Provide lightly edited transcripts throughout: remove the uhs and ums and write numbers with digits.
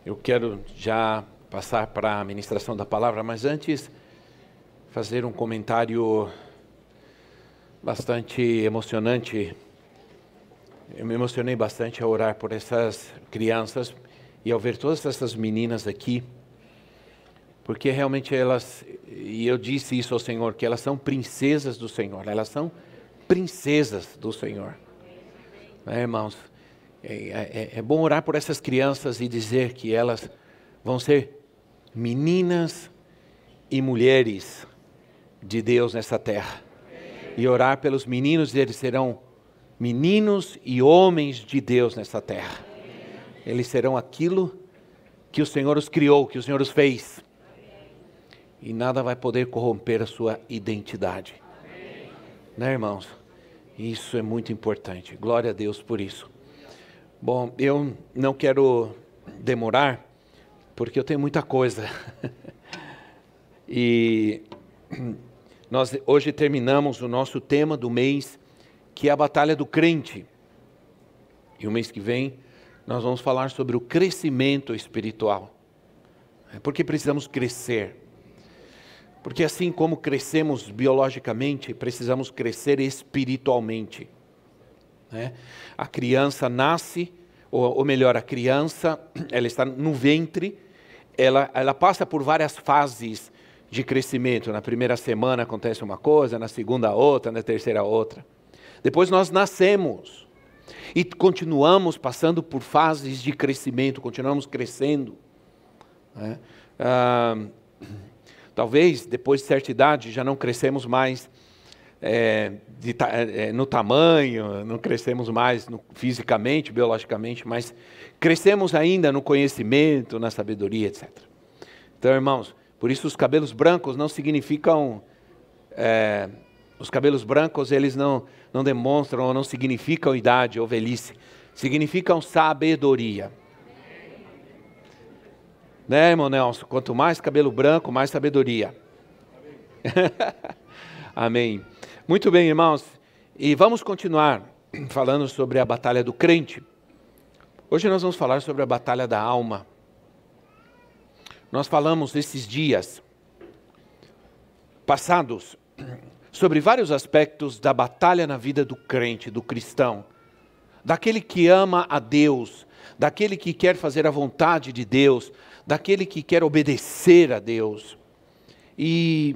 Eu quero já passar para a ministração da palavra, mas antes fazer um comentário bastante emocionante. Eu me emocionei bastante ao orar por essas crianças e ao ver todas essas meninas aqui, porque realmente elas, e eu disse isso ao Senhor, que elas são princesas do Senhor, elas são princesas do Senhor. Irmãos, é bom orar por essas crianças e dizer que elas vão ser meninas e mulheres de Deus nessa terra. E orar pelos meninos, eles serão meninos e homens de Deus nessa terra. Eles serão aquilo que o Senhor os criou, que o Senhor os fez. E nada vai poder corromper a sua identidade. Né, irmãos? Isso é muito importante. Glória a Deus por isso. Bom, eu não quero demorar, porque eu tenho muita coisa. E nós hoje terminamos o nosso tema do mês, que é a batalha do crente. E o mês que vem nós vamos falar sobre o crescimento espiritual. Porque precisamos crescer. Porque assim como crescemos biologicamente, precisamos crescer espiritualmente. A criança nasce, ou melhor, a criança, ela está no ventre, ela passa por várias fases de crescimento. Na primeira semana acontece uma coisa, na segunda outra, na terceira outra. Depois nós nascemos e continuamos passando por fases de crescimento, continuamos crescendo. Talvez depois de certa idade já não crescemos mais no tamanho, não crescemos mais fisicamente, biologicamente, mas crescemos ainda no conhecimento, na sabedoria, etc. Então, irmãos, por isso os cabelos brancos não significam, os cabelos brancos eles não demonstram ou não significam idade ou velhice, significam sabedoria. Né, irmão Nelson? Quanto mais cabelo branco, mais sabedoria. Amém. Muito bem, irmãos. E vamos continuar falando sobre a batalha do crente. Hoje nós vamos falar sobre a batalha da alma. Nós falamos esses dias passados sobre vários aspectos da batalha na vida do crente, do cristão. Daquele que ama a Deus, daquele que quer fazer a vontade de Deus, daquele que quer obedecer a Deus. E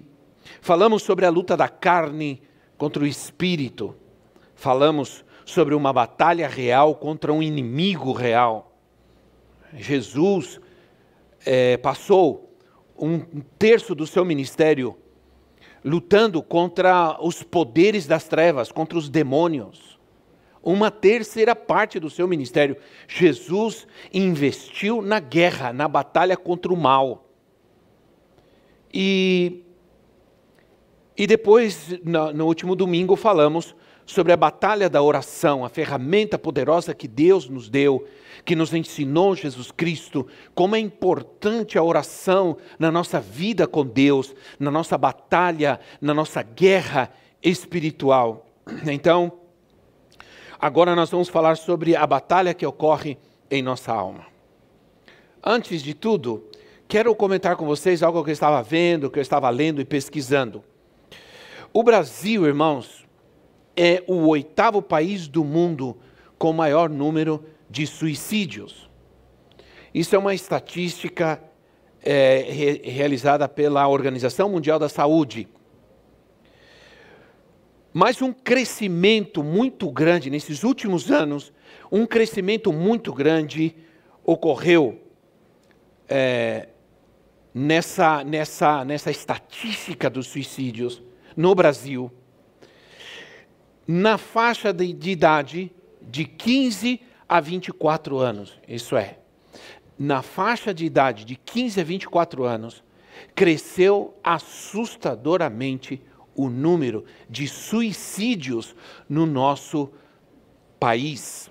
falamos sobre a luta da carne contra o espírito. Falamos sobre uma batalha real contra um inimigo real. Jesus passou um terço do seu ministério lutando contra os poderes das trevas, contra os demônios. Uma terceira parte do seu ministério, Jesus investiu na guerra, na batalha contra o mal. E depois, no último domingo, falamos sobre a batalha da oração, a ferramenta poderosa que Deus nos deu, que nos ensinou Jesus Cristo, como é importante a oração na nossa vida com Deus, na nossa batalha, na nossa guerra espiritual. Então, agora nós vamos falar sobre a batalha que ocorre em nossa alma. Antes de tudo, quero comentar com vocês algo que eu estava vendo, que eu estava lendo e pesquisando. O Brasil, irmãos, é o 8º país do mundo com maior número de suicídios. Isso é uma estatística realizada pela Organização Mundial da Saúde. Mas um crescimento muito grande, nesses últimos anos, um crescimento muito grande ocorreu nessa estatística dos suicídios no Brasil, na faixa de idade de 15 a 24 anos. Isso é, na faixa de idade de 15 a 24 anos, cresceu assustadoramente o número de suicídios no nosso país.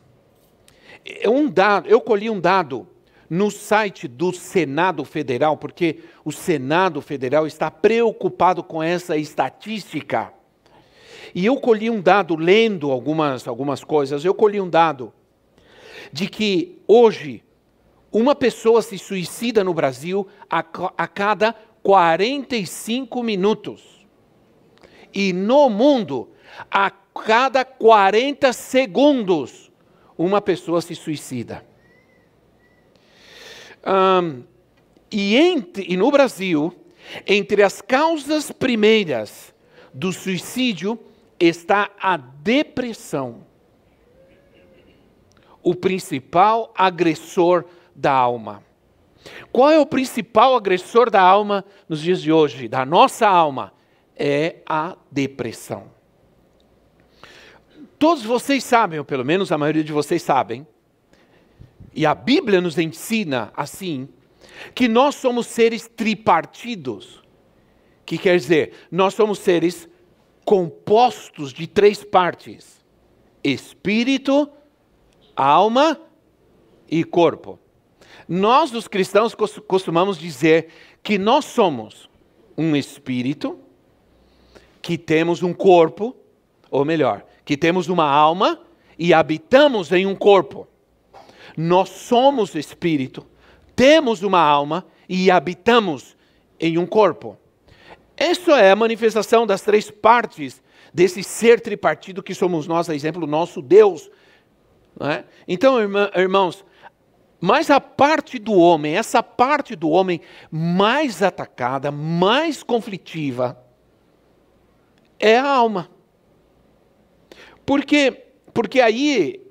Eu colhi um dado no site do Senado Federal, porque o Senado Federal está preocupado com essa estatística. E eu colhi um dado, lendo algumas coisas, eu colhi um dado de que hoje Uma pessoa se suicida no Brasil a cada 45 minutos. E no mundo, a cada 40 segundos, uma pessoa se suicida. E no Brasil, entre as causas primeiras do suicídio está a depressão. O principal agressor da alma. Qual é o principal agressor da alma nos dias de hoje? Da nossa alma? É a depressão. Todos vocês sabem, ou pelo menos a maioria de vocês sabem, e a Bíblia nos ensina assim, que nós somos seres tripartidos. Que quer dizer, nós somos seres compostos de 3 partes: espírito, alma e corpo. Nós, os cristãos, costumamos dizer que nós somos um espírito, que temos um corpo, ou melhor, que temos uma alma e habitamos em um corpo. Nós somos espírito, temos uma alma e habitamos em um corpo. Essa é a manifestação das 3 partes desse ser tripartido que somos nós, a exemplo, nosso Deus. Não é? Então, irmãos, mas a parte do homem, essa parte do homem mais atacada, mais conflitiva, é a alma. Porque aí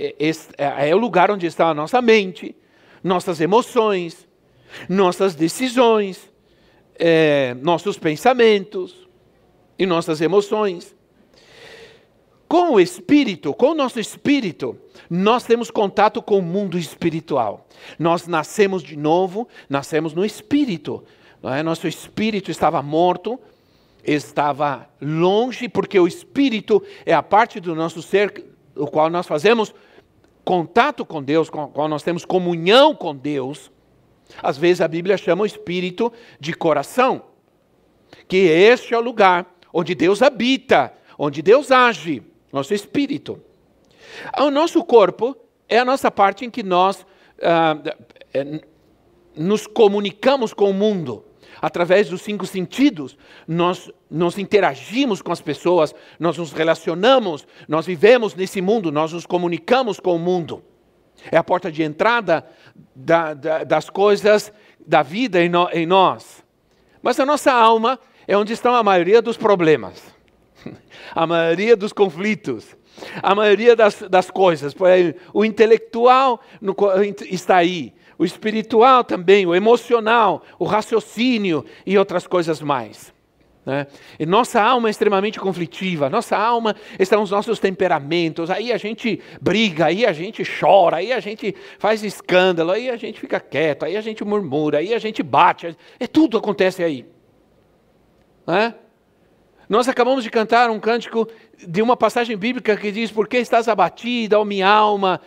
é o lugar onde está a nossa mente, nossas emoções, nossas decisões, nossos pensamentos e nossas emoções. Com o espírito, com o nosso espírito, nós temos contato com o mundo espiritual. Nós nascemos de novo, nascemos no espírito. Não é? Nosso espírito estava morto, estava longe, porque o espírito é a parte do nosso ser, o qual nós fazemos contato com Deus, com o qual nós temos comunhão com Deus. Às vezes a Bíblia chama o espírito de coração, que este é o lugar onde Deus habita, onde Deus age, nosso espírito. O nosso corpo é a nossa parte em que nós nos comunicamos com o mundo. Através dos 5 sentidos, nós interagimos com as pessoas, nós nos relacionamos, nós vivemos nesse mundo, nós nos comunicamos com o mundo. É a porta de entrada das coisas da vida em nós. Mas a nossa alma é onde estão a maioria dos problemas, a maioria dos conflitos, a maioria das coisas. O intelectual está aí, o espiritual também, o emocional, o raciocínio e outras coisas mais. Né? E nossa alma é extremamente conflitiva, nossa alma estão os nossos temperamentos, aí a gente briga, aí a gente chora, aí a gente faz escândalo, aí a gente fica quieto, aí a gente murmura, aí a gente bate, tudo acontece aí. Né? Nós acabamos de cantar um cântico de uma passagem bíblica que diz: por que estás abatida, ó minha alma,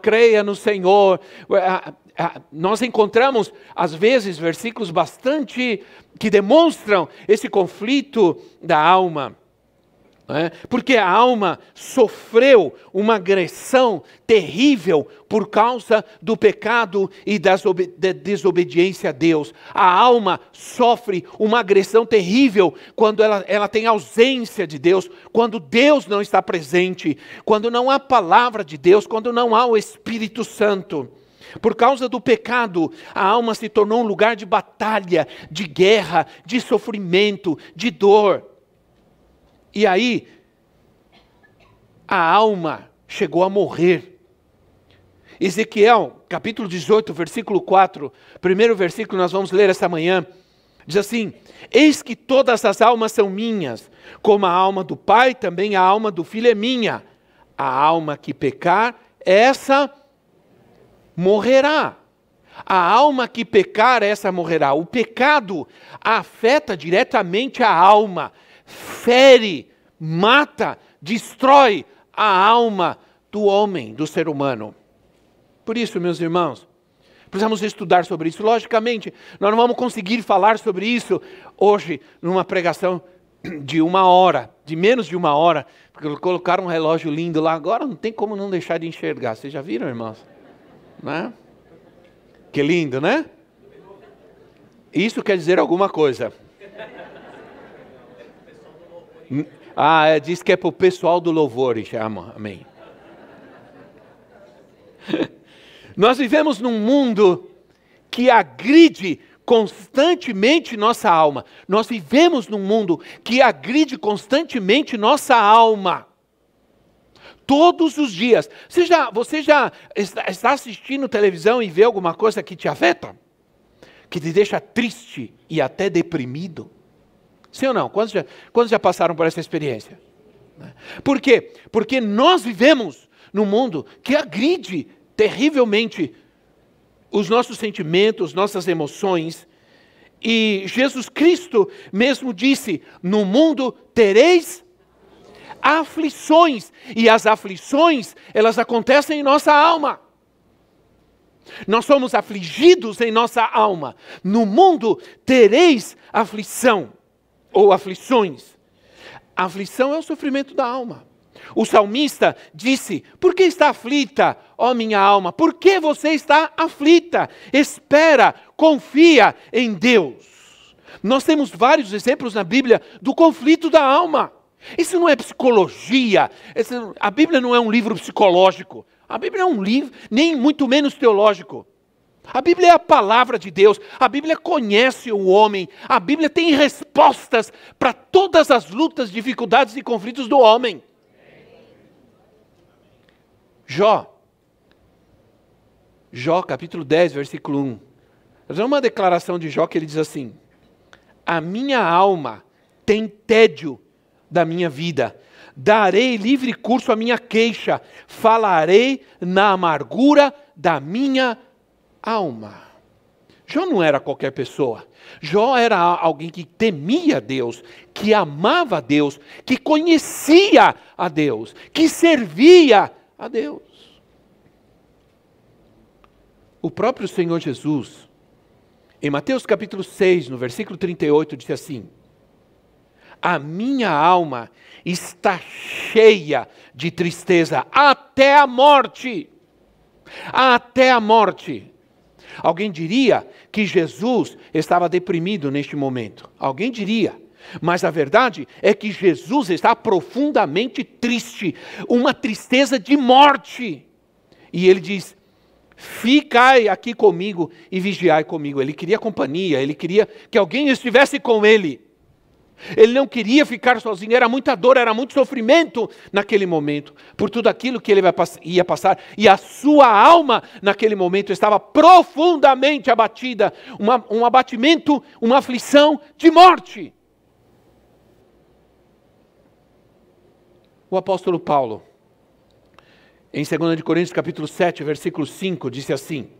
creia no Senhor. Nós encontramos, às vezes, versículos bastante que demonstram esse conflito da alma. Porque a alma sofreu uma agressão terrível por causa do pecado e da desobediência a Deus. A alma sofre uma agressão terrível quando ela tem ausência de Deus, quando Deus não está presente, quando não há palavra de Deus, quando não há o Espírito Santo. Por causa do pecado, a alma se tornou um lugar de batalha, de guerra, de sofrimento, de dor. E aí, a alma chegou a morrer. Ezequiel, capítulo 18, versículo 4, primeiro versículo nós vamos ler esta manhã, diz assim: eis que todas as almas são minhas, como a alma do pai, também a alma do filho é minha. A alma que pecar, essa morrerá. A alma que pecar, essa morrerá. O pecado afeta diretamente a alma, fere, mata, destrói a alma do homem, do ser humano. Por isso, meus irmãos, precisamos estudar sobre isso. Logicamente, nós não vamos conseguir falar sobre isso hoje numa pregação de 1 hora, de menos de 1 hora, porque colocaram um relógio lindo lá, agora não tem como não deixar de enxergar. Vocês já viram, irmãos? Né? Que lindo, né? Isso quer dizer alguma coisa. Diz que é para o pessoal do louvor, chama. Amém. Nós vivemos num mundo que agride constantemente nossa alma. Nós vivemos num mundo que agride constantemente nossa alma. Todos os dias. Você já está assistindo televisão e vê alguma coisa que te afeta? Que te deixa triste e até deprimido? Sim ou não? Quantos já passaram por essa experiência? Por quê? Porque nós vivemos num mundo que agride terrivelmente os nossos sentimentos, nossas emoções. E Jesus Cristo mesmo disse: no mundo tereis aflições. E as aflições, elas acontecem em nossa alma. Nós somos afligidos em nossa alma. No mundo tereis aflição ou aflições. A aflição é o sofrimento da alma. O salmista disse: por que está aflita, ó minha alma? Por que você está aflita? Espera, confia em Deus. Nós temos vários exemplos na Bíblia do conflito da alma. Isso não é psicologia. A Bíblia não é um livro psicológico. A Bíblia é um livro, nem muito menos teológico. A Bíblia é a palavra de Deus. A Bíblia conhece o homem. A Bíblia tem respostas para todas as lutas, dificuldades e conflitos do homem. Jó capítulo 10, versículo 1. Mas é uma declaração de Jó que ele diz assim: a minha alma tem tédio da minha vida, darei livre curso à minha queixa, falarei na amargura da minha alma. Jó não era qualquer pessoa. Jó era alguém que temia Deus, que amava a Deus, que conhecia a Deus, que servia a Deus. O próprio Senhor Jesus, em Mateus capítulo 6, no versículo 38, disse assim: a minha alma está cheia de tristeza até a morte. Até a morte. Alguém diria que Jesus estava deprimido neste momento. Alguém diria. Mas a verdade é que Jesus está profundamente triste. Uma tristeza de morte. E ele diz: ficai aqui comigo e vigiai comigo. Ele queria companhia. Ele queria que alguém estivesse com ele. Ele não queria ficar sozinho, era muita dor, era muito sofrimento naquele momento, por tudo aquilo que ele ia passar, e a sua alma naquele momento estava profundamente abatida, um abatimento, uma aflição de morte. O apóstolo Paulo, em 2 Coríntios capítulo 7, versículo 5, disse assim: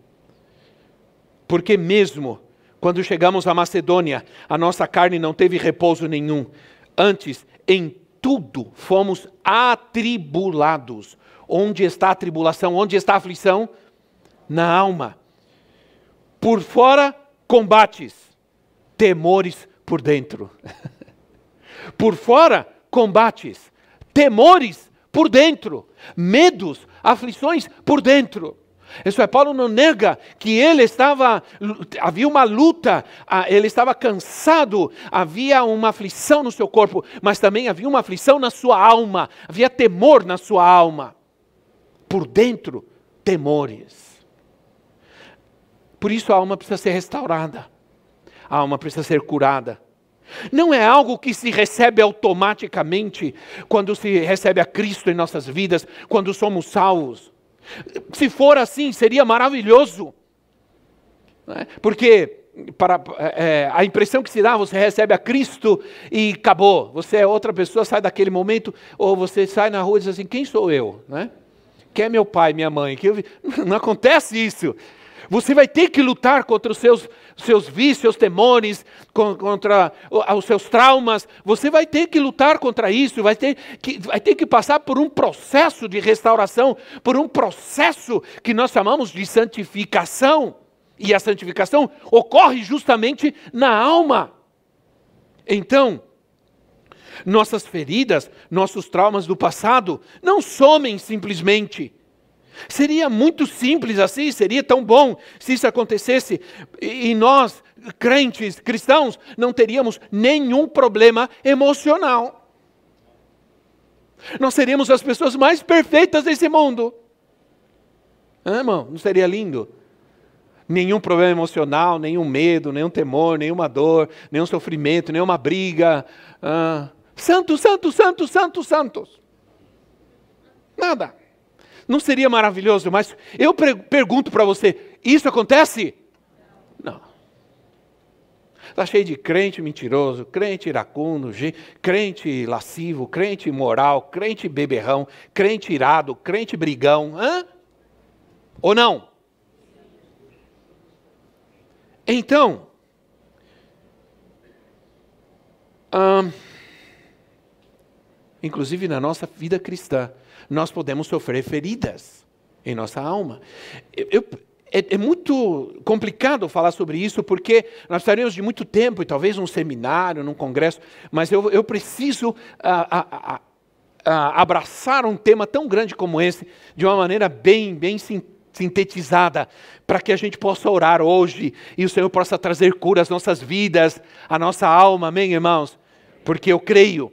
porque mesmo quando chegamos à Macedônia, a nossa carne não teve repouso nenhum. Antes, em tudo, fomos atribulados. Onde está a tribulação? Onde está a aflição? Na alma. Por fora, combates. Temores por dentro. Por fora, combates. Temores por dentro. Medos, aflições por dentro. Isso é, Paulo não nega que havia uma luta, ele estava cansado, havia uma aflição no seu corpo, mas também havia uma aflição na sua alma, havia temor na sua alma. Por dentro, temores. Por isso a alma precisa ser restaurada, a alma precisa ser curada. Não é algo que se recebe automaticamente quando se recebe a Cristo em nossas vidas, quando somos salvos. Se for assim, seria maravilhoso. Porque a impressão que se dá, você recebe a Cristo e acabou. Você é outra pessoa, sai daquele momento, ou você sai na rua e diz assim: quem sou eu? Quem é meu pai, minha mãe? Não acontece isso. Você vai ter que lutar contra os seus vícios, seus temores, contra os seus traumas. Você vai ter que lutar contra isso, vai ter que passar por um processo de restauração, por um processo que nós chamamos de santificação. E a santificação ocorre justamente na alma. Então, nossas feridas, nossos traumas do passado não somem simplesmente. Seria muito simples assim, seria tão bom se isso acontecesse. E nós, crentes, cristãos, não teríamos nenhum problema emocional. Nós seríamos as pessoas mais perfeitas desse mundo. Irmão, não seria lindo? Nenhum problema emocional, nenhum medo, nenhum temor, nenhuma dor, nenhum sofrimento, nenhuma briga. Santos, santos, santos, santos, santos. Nada. Não seria maravilhoso? Mas eu pergunto para você, isso acontece? Não. Está cheio de crente mentiroso, crente iracundo, crente lascivo, crente imoral, crente beberrão, crente irado, crente brigão. Ou não? Então, inclusive na nossa vida cristã, nós podemos sofrer feridas em nossa alma. É muito complicado falar sobre isso, porque nós estaríamos de muito tempo, e talvez num seminário, num congresso, mas eu preciso abraçar um tema tão grande como esse, de uma maneira bem sintetizada, para que a gente possa orar hoje, e o Senhor possa trazer cura às nossas vidas, à nossa alma, amém, irmãos? Porque eu creio.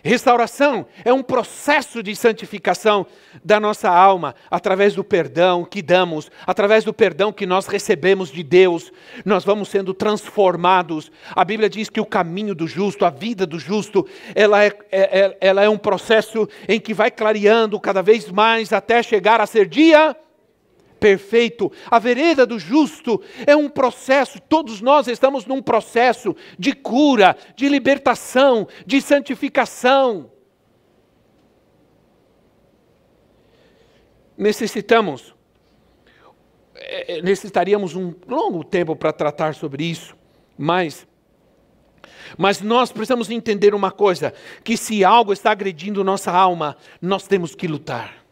Restauração é um processo de santificação da nossa alma, através do perdão que damos, através do perdão que nós recebemos de Deus, nós vamos sendo transformados. A Bíblia diz que o caminho do justo, a vida do justo, ela é um processo em que vai clareando cada vez mais até chegar a ser dia perfeito. A vereda do justo é um processo, todos nós estamos num processo de cura, de libertação, de santificação. Necessitaríamos um longo tempo para tratar sobre isso, mas nós precisamos entender uma coisa, que se algo está agredindo nossa alma, nós temos que lutar.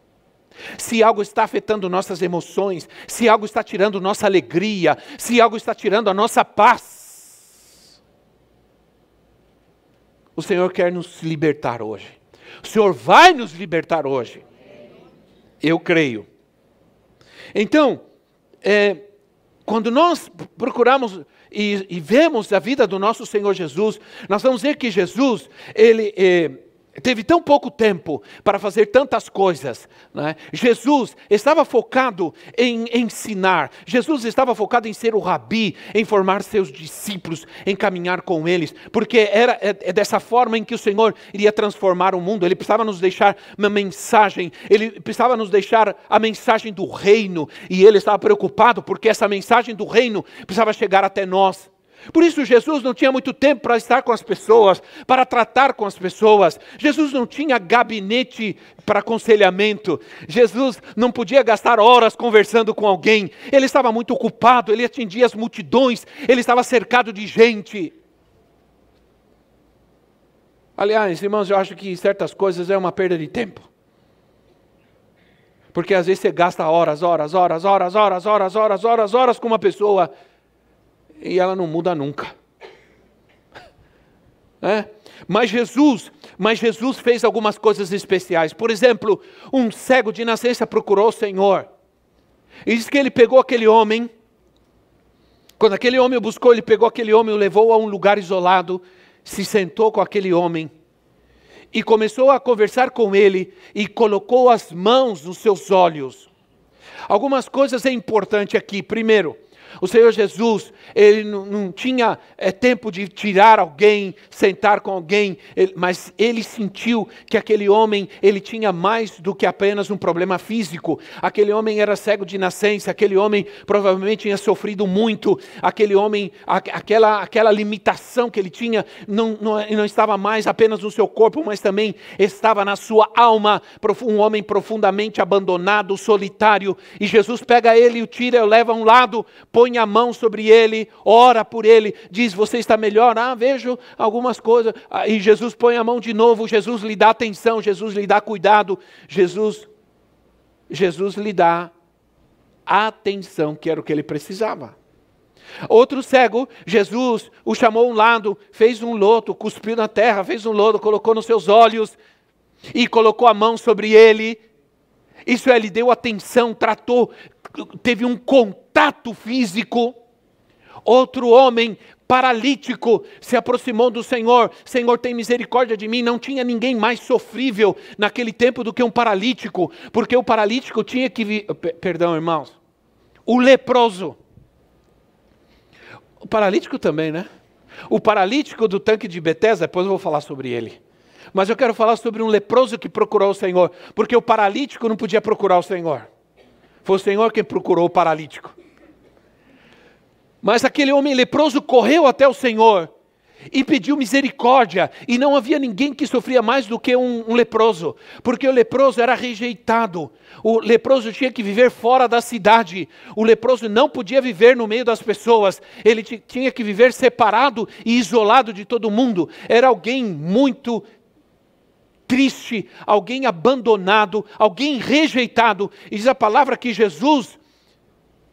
Se algo está afetando nossas emoções, se algo está tirando nossa alegria, se algo está tirando a nossa paz, o Senhor quer nos libertar hoje. O Senhor vai nos libertar hoje. Eu creio. Então, quando nós procuramos e vemos a vida do nosso Senhor Jesus, nós vamos ver que Jesus, Ele teve tão pouco tempo para fazer tantas coisas, né? Jesus estava focado em ensinar, Jesus estava focado em ser o rabi, em formar seus discípulos, em caminhar com eles, porque é dessa forma em que o Senhor iria transformar o mundo. Ele precisava nos deixar uma mensagem, Ele precisava nos deixar a mensagem do reino, e Ele estava preocupado porque essa mensagem do reino precisava chegar até nós. Por isso Jesus não tinha muito tempo para estar com as pessoas, para tratar com as pessoas. Jesus não tinha gabinete para aconselhamento. Jesus não podia gastar horas conversando com alguém. Ele estava muito ocupado, ele atendia as multidões, ele estava cercado de gente. Aliás, irmãos, eu acho que certas coisas é uma perda de tempo. Porque às vezes você gasta horas com uma pessoa e ela não muda nunca. Mas Jesus fez algumas coisas especiais. Por exemplo, um cego de nascença procurou o Senhor. E diz que ele pegou aquele homem. Quando aquele homem o buscou, ele pegou aquele homem, o levou a um lugar isolado, se sentou com aquele homem e começou a conversar com ele e colocou as mãos nos seus olhos. Algumas coisas é importante aqui. Primeiro, o Senhor Jesus, Ele não tinha tempo de tirar alguém, sentar com alguém, mas Ele sentiu que aquele homem, ele tinha mais do que apenas um problema físico. Aquele homem era cego de nascença, aquele homem provavelmente tinha sofrido muito, aquele homem, aquela limitação que ele tinha, não estava mais apenas no seu corpo, mas também estava na sua alma, um homem profundamente abandonado, solitário, e Jesus pega ele, o tira, o leva a um lado, põe a mão sobre ele, ora por ele, diz, você está melhor? Vejo algumas coisas. E Jesus põe a mão de novo, Jesus lhe dá atenção, Jesus lhe dá cuidado, Jesus lhe dá a atenção que era o que ele precisava. Outro cego, Jesus o chamou a um lado, fez um lodo, cuspiu na terra, fez um lodo, colocou nos seus olhos e colocou a mão sobre ele. Isso é, ele deu atenção, tratou, teve um contato físico. Outro homem paralítico se aproximou do Senhor. Senhor, tem misericórdia de mim. Não tinha ninguém mais sofrível naquele tempo do que um paralítico, porque o paralítico tinha que... Perdão, irmãos. O leproso. O paralítico também, né? O paralítico do tanque de Betesda, depois eu vou falar sobre ele. Mas eu quero falar sobre um leproso que procurou o Senhor, porque o paralítico não podia procurar o Senhor. Foi o Senhor quem procurou o paralítico. Mas aquele homem leproso correu até o Senhor e pediu misericórdia. E não havia ninguém que sofria mais do que um leproso, porque o leproso era rejeitado. O leproso tinha que viver fora da cidade. O leproso não podia viver no meio das pessoas. Ele tinha que viver separado e isolado de todo mundo. Era alguém muito triste, alguém abandonado, alguém rejeitado. E diz a palavra que Jesus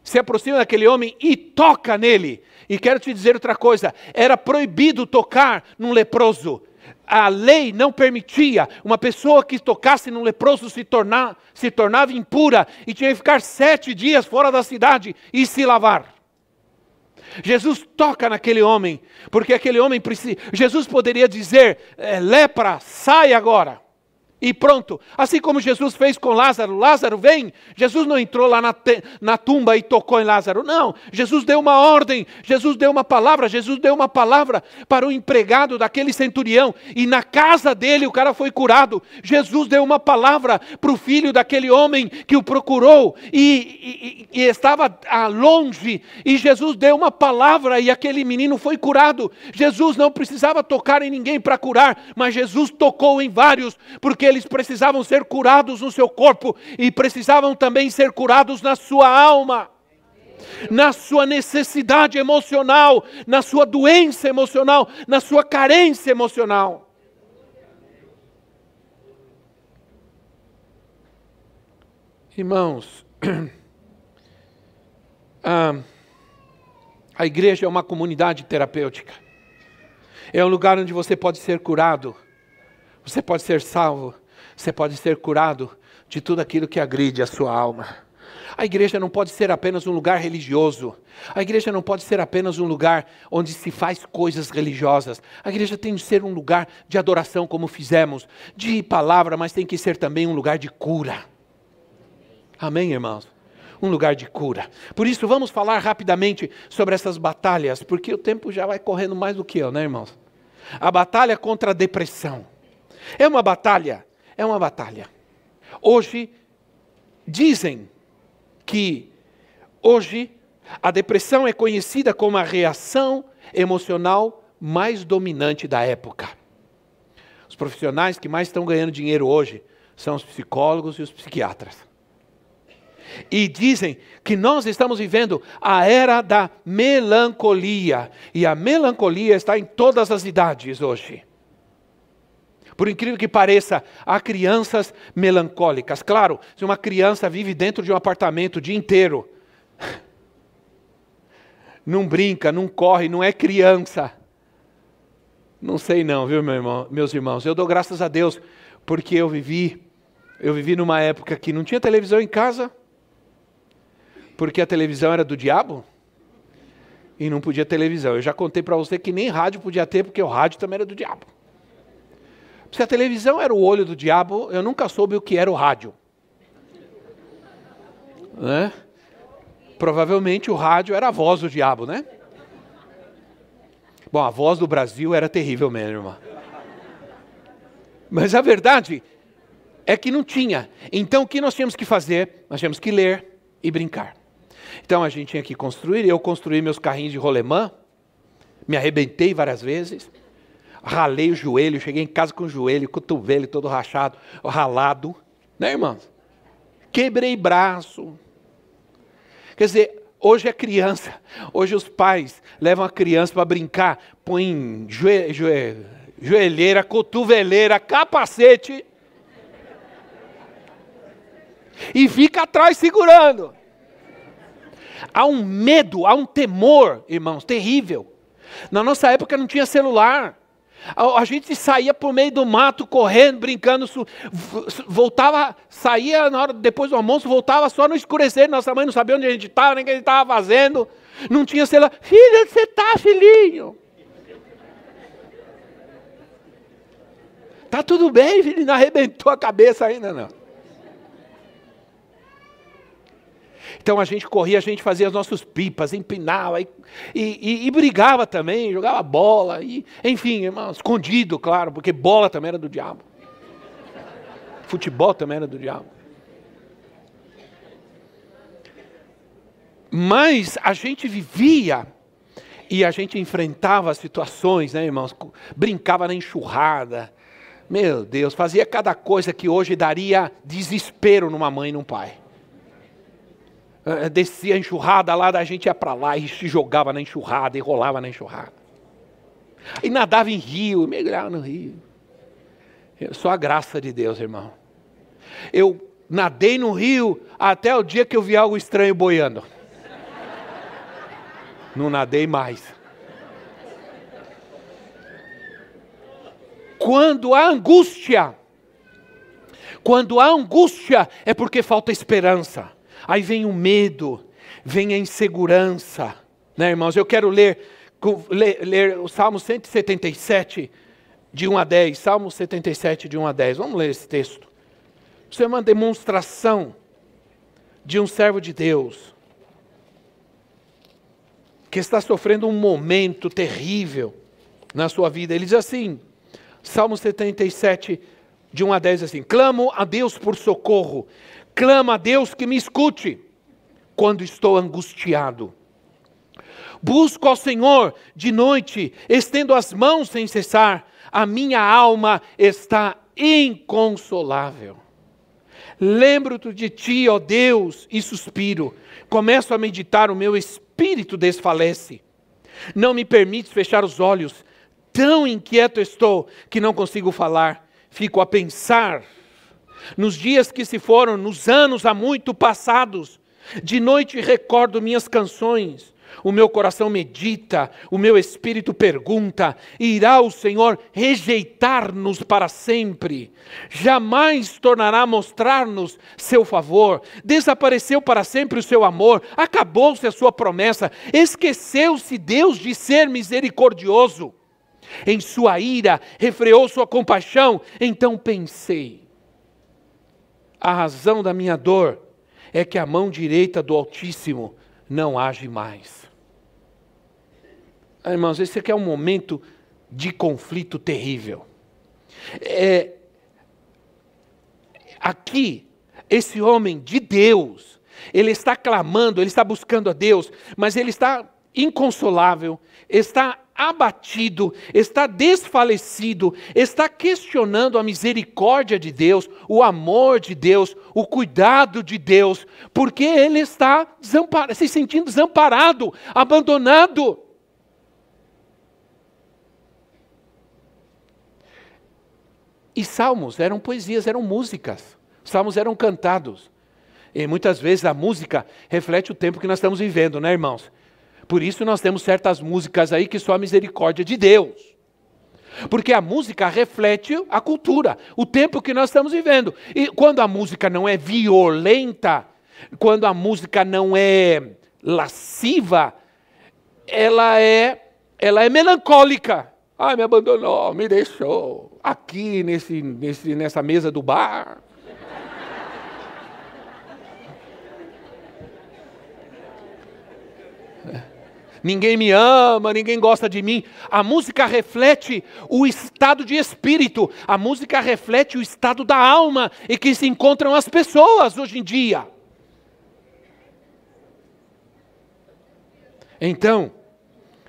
se aproxima daquele homem e toca nele. E quero te dizer outra coisa, era proibido tocar num leproso. A lei não permitia. Uma pessoa que tocasse num leproso se tornava impura e tinha que ficar 7 dias fora da cidade e se lavar. Jesus toca naquele homem, porque aquele homem precisa... Jesus poderia dizer, lepra, sai agora. E pronto, assim como Jesus fez com Lázaro, Lázaro vem, Jesus não entrou lá na tumba e tocou em Lázaro, não, Jesus deu uma ordem, Jesus deu uma palavra para o empregado daquele centurião, e na casa dele o cara foi curado. Jesus deu uma palavra para o filho daquele homem que o procurou, e estava longe, e Jesus deu uma palavra e aquele menino foi curado. Jesus não precisava tocar em ninguém para curar, mas Jesus tocou em vários, porque eles precisavam ser curados no seu corpo e precisavam também ser curados na sua alma, na sua necessidade emocional, na sua doença emocional, na sua carência emocional. Irmãos, a igreja é uma comunidade terapêutica. É um lugar onde você pode ser curado, você pode ser salvo, você pode ser curado de tudo aquilo que agride a sua alma. A igreja não pode ser apenas um lugar religioso. A igreja não pode ser apenas um lugar onde se faz coisas religiosas. A igreja tem que ser um lugar de adoração, como fizemos, de palavra, mas tem que ser também um lugar de cura. Amém, irmãos? Um lugar de cura. Por isso, vamos falar rapidamente sobre essas batalhas, porque o tempo já vai correndo mais do que eu, né, irmãos? A batalha contra a depressão. É uma batalha. É uma batalha. Hoje, dizem que hoje a depressão é conhecida como a reação emocional mais dominante da época. Os profissionais que mais estão ganhando dinheiro hoje são os psicólogos e os psiquiatras. E dizem que nós estamos vivendo a era da melancolia. E a melancolia está em todas as idades hoje. Por incrível que pareça, há crianças melancólicas. Claro, se uma criança vive dentro de um apartamento o dia inteiro, não brinca, não corre, não é criança. Não sei não, viu, meus irmãos? Eu dou graças a Deus, porque eu vivi numa época que não tinha televisão em casa, porque a televisão era do diabo, e não podia televisão. Eu já contei para você que nem rádio podia ter, porque o rádio também era do diabo. Se a televisão era o olho do diabo, eu nunca soube o que era o rádio. Né? Provavelmente o rádio era a voz do diabo, né? Bom, a voz do Brasil era terrível mesmo, irmão. Mas a verdade é que não tinha. Então o que nós tínhamos que fazer? Nós tínhamos que ler e brincar. Então a gente tinha que construir. Eu construí meus carrinhos de rolemã. Me arrebentei várias vezes. Ralei o joelho, cheguei em casa com o joelho, cotovelo todo rachado, ralado, né, irmãos? Quebrei braço. Quer dizer, hoje é criança, hoje os pais levam a criança para brincar, põem joelheira, cotoveleira, capacete e fica atrás segurando. Há um medo, há um temor, irmãos, terrível. Na nossa época não tinha celular. A gente saía por meio do mato, correndo, brincando, voltava, saía na hora, depois do almoço, voltava só no escurecer. Nossa mãe não sabia onde a gente estava, nem o que a gente estava fazendo. Não tinha celular. Filho, onde você está, filhinho? Tá tudo bem, filho, não arrebentou a cabeça ainda, não. Então a gente corria, a gente fazia as nossas pipas, empinava e brigava também, jogava bola, enfim, escondido, claro, porque bola também era do diabo. Futebol também era do diabo. Mas a gente vivia e a gente enfrentava as situações, né, irmãos? Brincava na enxurrada. Meu Deus, fazia cada coisa que hoje daria desespero numa mãe e num pai. Descia a enxurrada lá, a gente ia para lá e se jogava na enxurrada e rolava na enxurrada. E nadava em rio, mergulhava no rio. Só a graça de Deus, irmão. Eu nadei no rio até o dia que eu vi algo estranho boiando. Não nadei mais. Quando há angústia é porque falta esperança. Aí vem o medo, vem a insegurança, né, irmãos? Eu quero ler o Salmo 177, de 1 a 10. Salmo 77, de 1 a 10. Vamos ler esse texto. Isso é uma demonstração de um servo de Deus que está sofrendo um momento terrível na sua vida. Ele diz assim, Salmo 77, de 1 a 10, assim: clamo a Deus por socorro, clamo a Deus que me escute quando estou angustiado. Busco ao Senhor de noite, estendo as mãos sem cessar, a minha alma está inconsolável. Lembro-te de ti, ó Deus, e suspiro. Começo a meditar, o meu espírito desfalece. Não me permites fechar os olhos. Tão inquieto estou que não consigo falar. Fico a pensar nos dias que se foram, nos anos há muito passados. De noite recordo minhas canções. O meu coração medita, o meu espírito pergunta: irá o Senhor rejeitar-nos para sempre? Jamais tornará a mostrar-nos seu favor? Desapareceu para sempre o seu amor? Acabou-se a sua promessa? Esqueceu-se Deus de ser misericordioso? Em sua ira refreou sua compaixão? Então pensei: a razão da minha dor é que a mão direita do Altíssimo não age mais. Irmãos, esse aqui é um momento de conflito terrível. Aqui, esse homem de Deus, ele está clamando, ele está buscando a Deus, mas ele está inconsolável, está abatido, está desfalecido, está questionando a misericórdia de Deus, o amor de Deus, o cuidado de Deus, porque ele está se sentindo desamparado, abandonado. E salmos eram poesias, eram músicas, salmos eram cantados. E muitas vezes a música reflete o tempo que nós estamos vivendo, né, irmãos? Por isso nós temos certas músicas aí que são a misericórdia de Deus. Porque a música reflete a cultura, o tempo que nós estamos vivendo. E quando a música não é violenta, quando a música não é lasciva, ela é melancólica. Ai, me abandonou, me deixou aqui nessa mesa do bar. Ninguém me ama, ninguém gosta de mim. A música reflete o estado de espírito. A música reflete o estado da alma em que se encontram as pessoas hoje em dia. Então,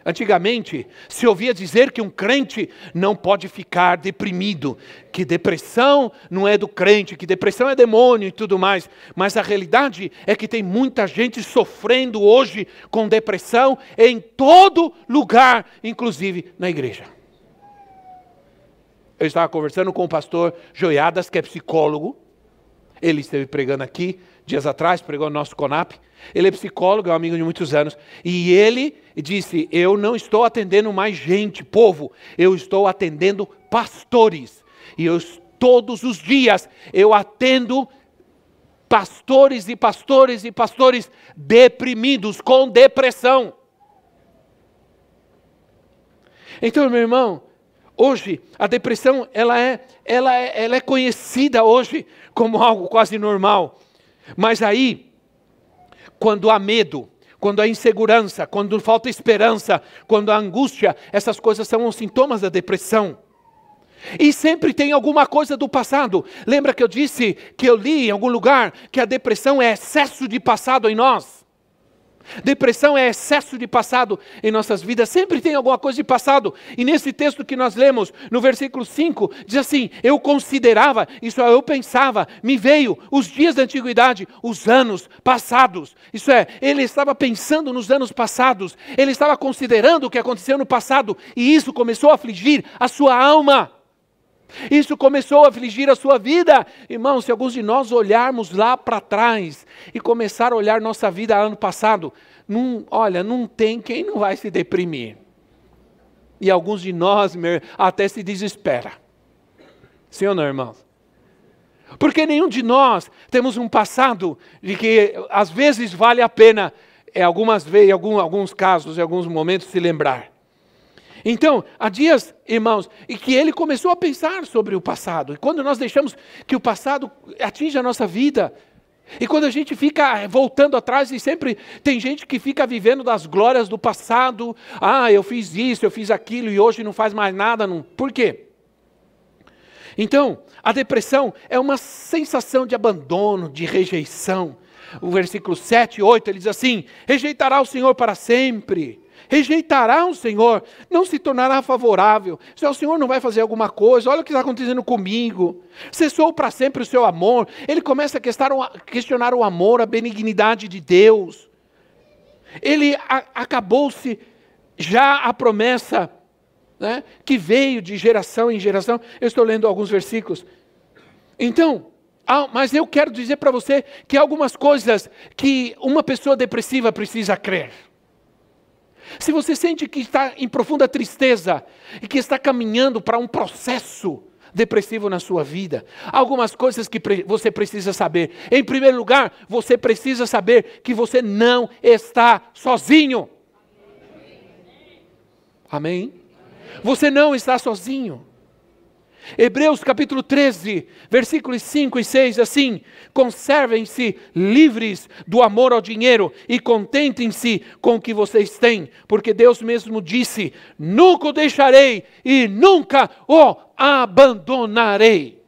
antigamente, se ouvia dizer que um crente não pode ficar deprimido, que depressão não é do crente, que depressão é demônio e tudo mais. Mas a realidade é que tem muita gente sofrendo hoje com depressão em todo lugar, inclusive na igreja. Eu estava conversando com o pastor Joiadas, que é psicólogo. Ele esteve pregando aqui dias atrás, pregou no nosso CONAP. Ele é psicólogo, é um amigo de muitos anos. E ele disse, eu não estou atendendo mais gente, povo. Eu estou atendendo pastores. E todos os dias eu atendo pastores e pastores e pastores deprimidos, com depressão. Então, meu irmão, hoje a depressão ela é conhecida hoje como algo quase normal. Mas aí, quando há medo, quando há insegurança, quando falta esperança, quando há angústia, essas coisas são os sintomas da depressão. E sempre tem alguma coisa do passado. Lembra que eu disse, que eu li em algum lugar, que a depressão é excesso de passado em nós? Depressão é excesso de passado em nossas vidas. Sempre tem alguma coisa de passado. E nesse texto que nós lemos, no versículo 5, diz assim, eu considerava, isso é, eu pensava, me veio os dias da antiguidade, os anos passados. Isso é, ele estava pensando nos anos passados. Ele estava considerando o que aconteceu no passado. E isso começou a afligir a sua alma. Isso começou a afligir a sua vida. Irmãos, se alguns de nós olharmos lá para trás e começar a olhar nossa vida ano passado, não tem quem não vai se deprimir. E alguns de nós até se desespera. Sim ou não, irmãos? Porque nenhum de nós temos um passado de que às vezes vale a pena, em alguns casos, em alguns momentos, se lembrar. Então, há dias, irmãos, em que ele começou a pensar sobre o passado. E quando nós deixamos que o passado atinja a nossa vida, e quando a gente fica voltando atrás, e sempre tem gente que fica vivendo das glórias do passado. Ah, eu fiz isso, eu fiz aquilo, e hoje não faz mais nada. Não. Por quê? Então, a depressão é uma sensação de abandono, de rejeição. O versículo 7 e 8, ele diz assim, rejeitará o Senhor para sempre. Rejeitará o Senhor, não se tornará favorável. Se o Senhor não vai fazer alguma coisa, olha o que está acontecendo comigo. Cessou para sempre o seu amor. Ele começa a questionar o amor, a benignidade de Deus. Ele acabou-se já a promessa, né, que veio de geração em geração. Eu estou lendo alguns versículos. Então, mas eu quero dizer para você que há algumas coisas que uma pessoa depressiva precisa crer. Se você sente que está em profunda tristeza e que está caminhando para um processo depressivo na sua vida, há algumas coisas que você precisa saber. Em primeiro lugar, você precisa saber que você não está sozinho. Amém? Você não está sozinho. Hebreus capítulo 13, versículos 5 e 6, assim, conservem-se livres do amor ao dinheiro e contentem-se com o que vocês têm, porque Deus mesmo disse, nunca o deixarei e nunca o abandonarei.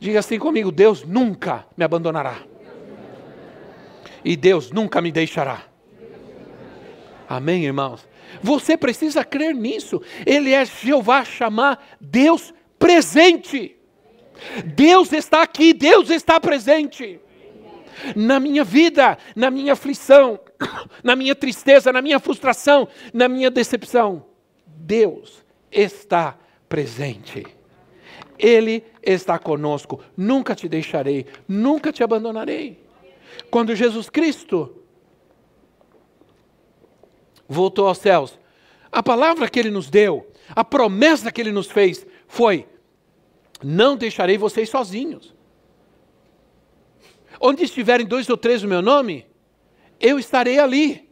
Diga assim comigo, Deus nunca me abandonará. E Deus nunca me deixará. Amém, irmãos? Você precisa crer nisso. Ele é Jeová Shammah, Deus presente. Deus está aqui, Deus está presente. Na minha vida, na minha aflição, na minha tristeza, na minha frustração, na minha decepção. Deus está presente. Ele está conosco. Nunca te deixarei, nunca te abandonarei. Quando Jesus Cristo voltou aos céus, a palavra que Ele nos deu, a promessa que Ele nos fez foi, não deixarei vocês sozinhos. Onde estiverem 2 ou 3 no meu nome, eu estarei ali.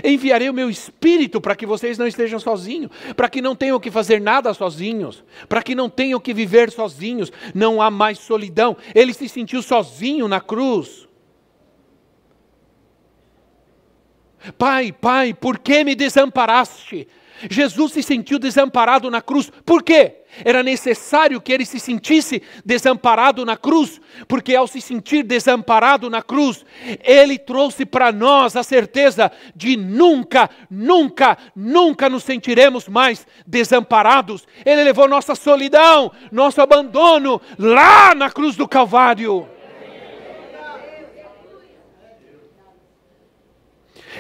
Enviarei o meu Espírito para que vocês não estejam sozinhos, para que não tenham que fazer nada sozinhos, para que não tenham que viver sozinhos, não há mais solidão. Ele se sentiu sozinho na cruz. Pai, Pai, por que me desamparaste? Jesus se sentiu desamparado na cruz. Por quê? Era necessário que ele se sentisse desamparado na cruz, porque ao se sentir desamparado na cruz, ele trouxe para nós a certeza de nunca, nunca, nunca nos sentiremos mais desamparados. Ele levou nossa solidão, nosso abandono lá na cruz do Calvário.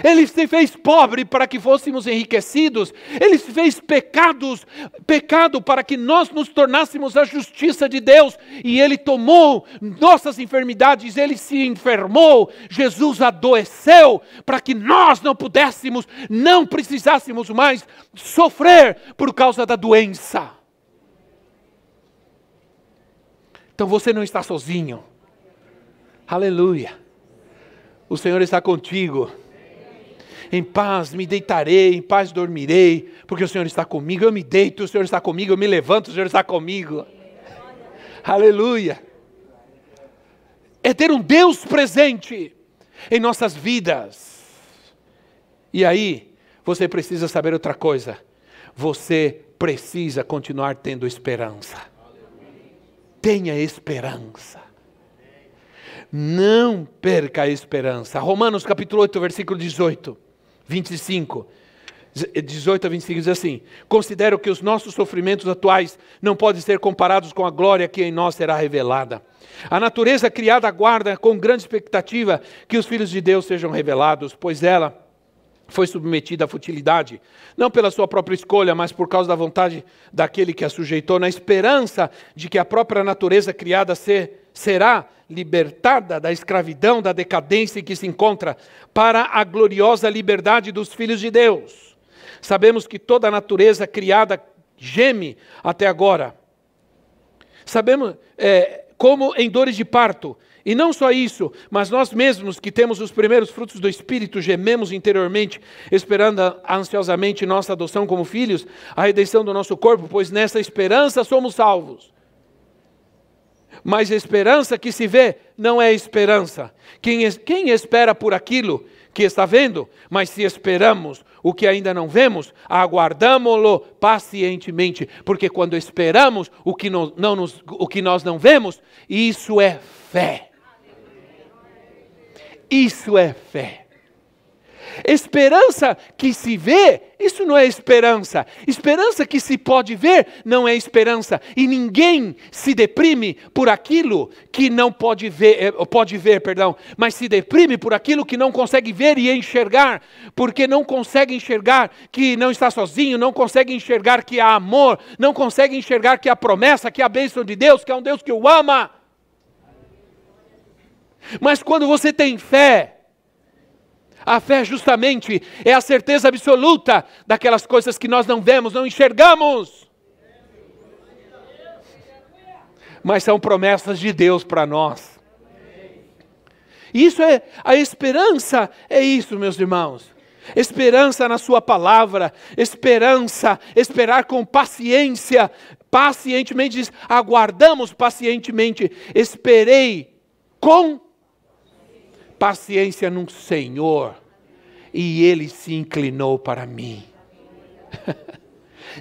Ele se fez pobre para que fôssemos enriquecidos. Ele se fez pecado para que nós nos tornássemos a justiça de Deus. E Ele tomou nossas enfermidades, Ele se enfermou. Jesus adoeceu para que nós não precisássemos mais sofrer por causa da doença. Então você não está sozinho. Aleluia. O Senhor está contigo. Em paz me deitarei, em paz dormirei, porque o Senhor está comigo. Eu me deito, o Senhor está comigo. Eu me levanto, o Senhor está comigo. Aleluia. É ter um Deus presente em nossas vidas. E aí, você precisa saber outra coisa. Você precisa continuar tendo esperança. Tenha esperança. Não perca a esperança. Romanos capítulo 8, versículo 18, 25. 18 a 25 diz assim: considero que os nossos sofrimentos atuais não podem ser comparados com a glória que em nós será revelada. A natureza criada aguarda com grande expectativa que os filhos de Deus sejam revelados, pois ela foi submetida à futilidade, não pela sua própria escolha, mas por causa da vontade daquele que a sujeitou, na esperança de que a própria natureza criada será libertada da escravidão, da decadência em que se encontra, para a gloriosa liberdade dos filhos de Deus. Sabemos que toda a natureza criada geme até agora. Sabemos como em dores de parto. E não só isso, mas nós mesmos que temos os primeiros frutos do Espírito, gememos interiormente, esperando ansiosamente nossa adoção como filhos, a redenção do nosso corpo, pois nessa esperança somos salvos. Mas a esperança que se vê não é esperança. Quem espera por aquilo que está vendo? Mas se esperamos o que ainda não vemos, aguardamo-lo pacientemente. Porque quando esperamos o que nós não vemos, isso é fé. Isso é fé. Esperança que se vê, isso não é esperança. Esperança que se pode ver, não é esperança. E ninguém se deprime por aquilo que não pode ver, mas se deprime por aquilo que não consegue ver e enxergar, porque não consegue enxergar que não está sozinho, não consegue enxergar que há amor, não consegue enxergar que há promessa, que há bênção de Deus, que é um Deus que o ama. Mas quando você tem fé, a fé justamente é a certeza absoluta daquelas coisas que nós não vemos, não enxergamos. Mas são promessas de Deus para nós. Isso é, a esperança é isso, meus irmãos. Esperança na sua palavra, esperar com paciência, pacientemente, diz, aguardamos pacientemente, esperei com paciência no Senhor, e Ele se inclinou para mim.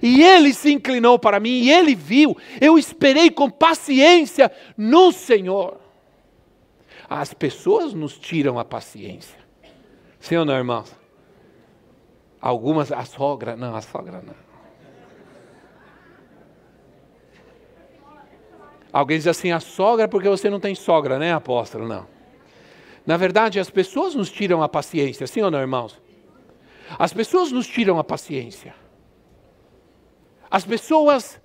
E Ele se inclinou para mim, e Ele viu, eu esperei com paciência no Senhor. As pessoas nos tiram a paciência. Sim ou não, irmãos? Algumas, a sogra não. Alguém diz assim, a sogra porque você não tem sogra, né, apóstolo? Não. Na verdade, as pessoas nos tiram a paciência, sim ou não, irmãos? As pessoas nos tiram a paciência. As pessoas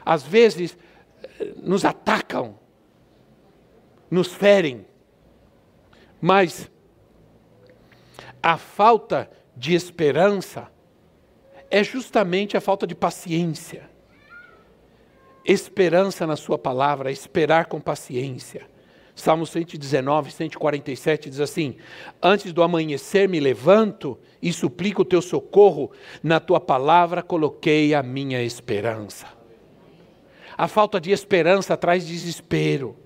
às vezes, nos atacam, nos ferem. Mas a falta de esperança é justamente a falta de paciência. Esperança na sua palavra, esperar com paciência. Salmo 119, 147 diz assim: antes do amanhecer me levanto e suplico o teu socorro, na tua palavra coloquei a minha esperança. A falta de esperança traz desespero.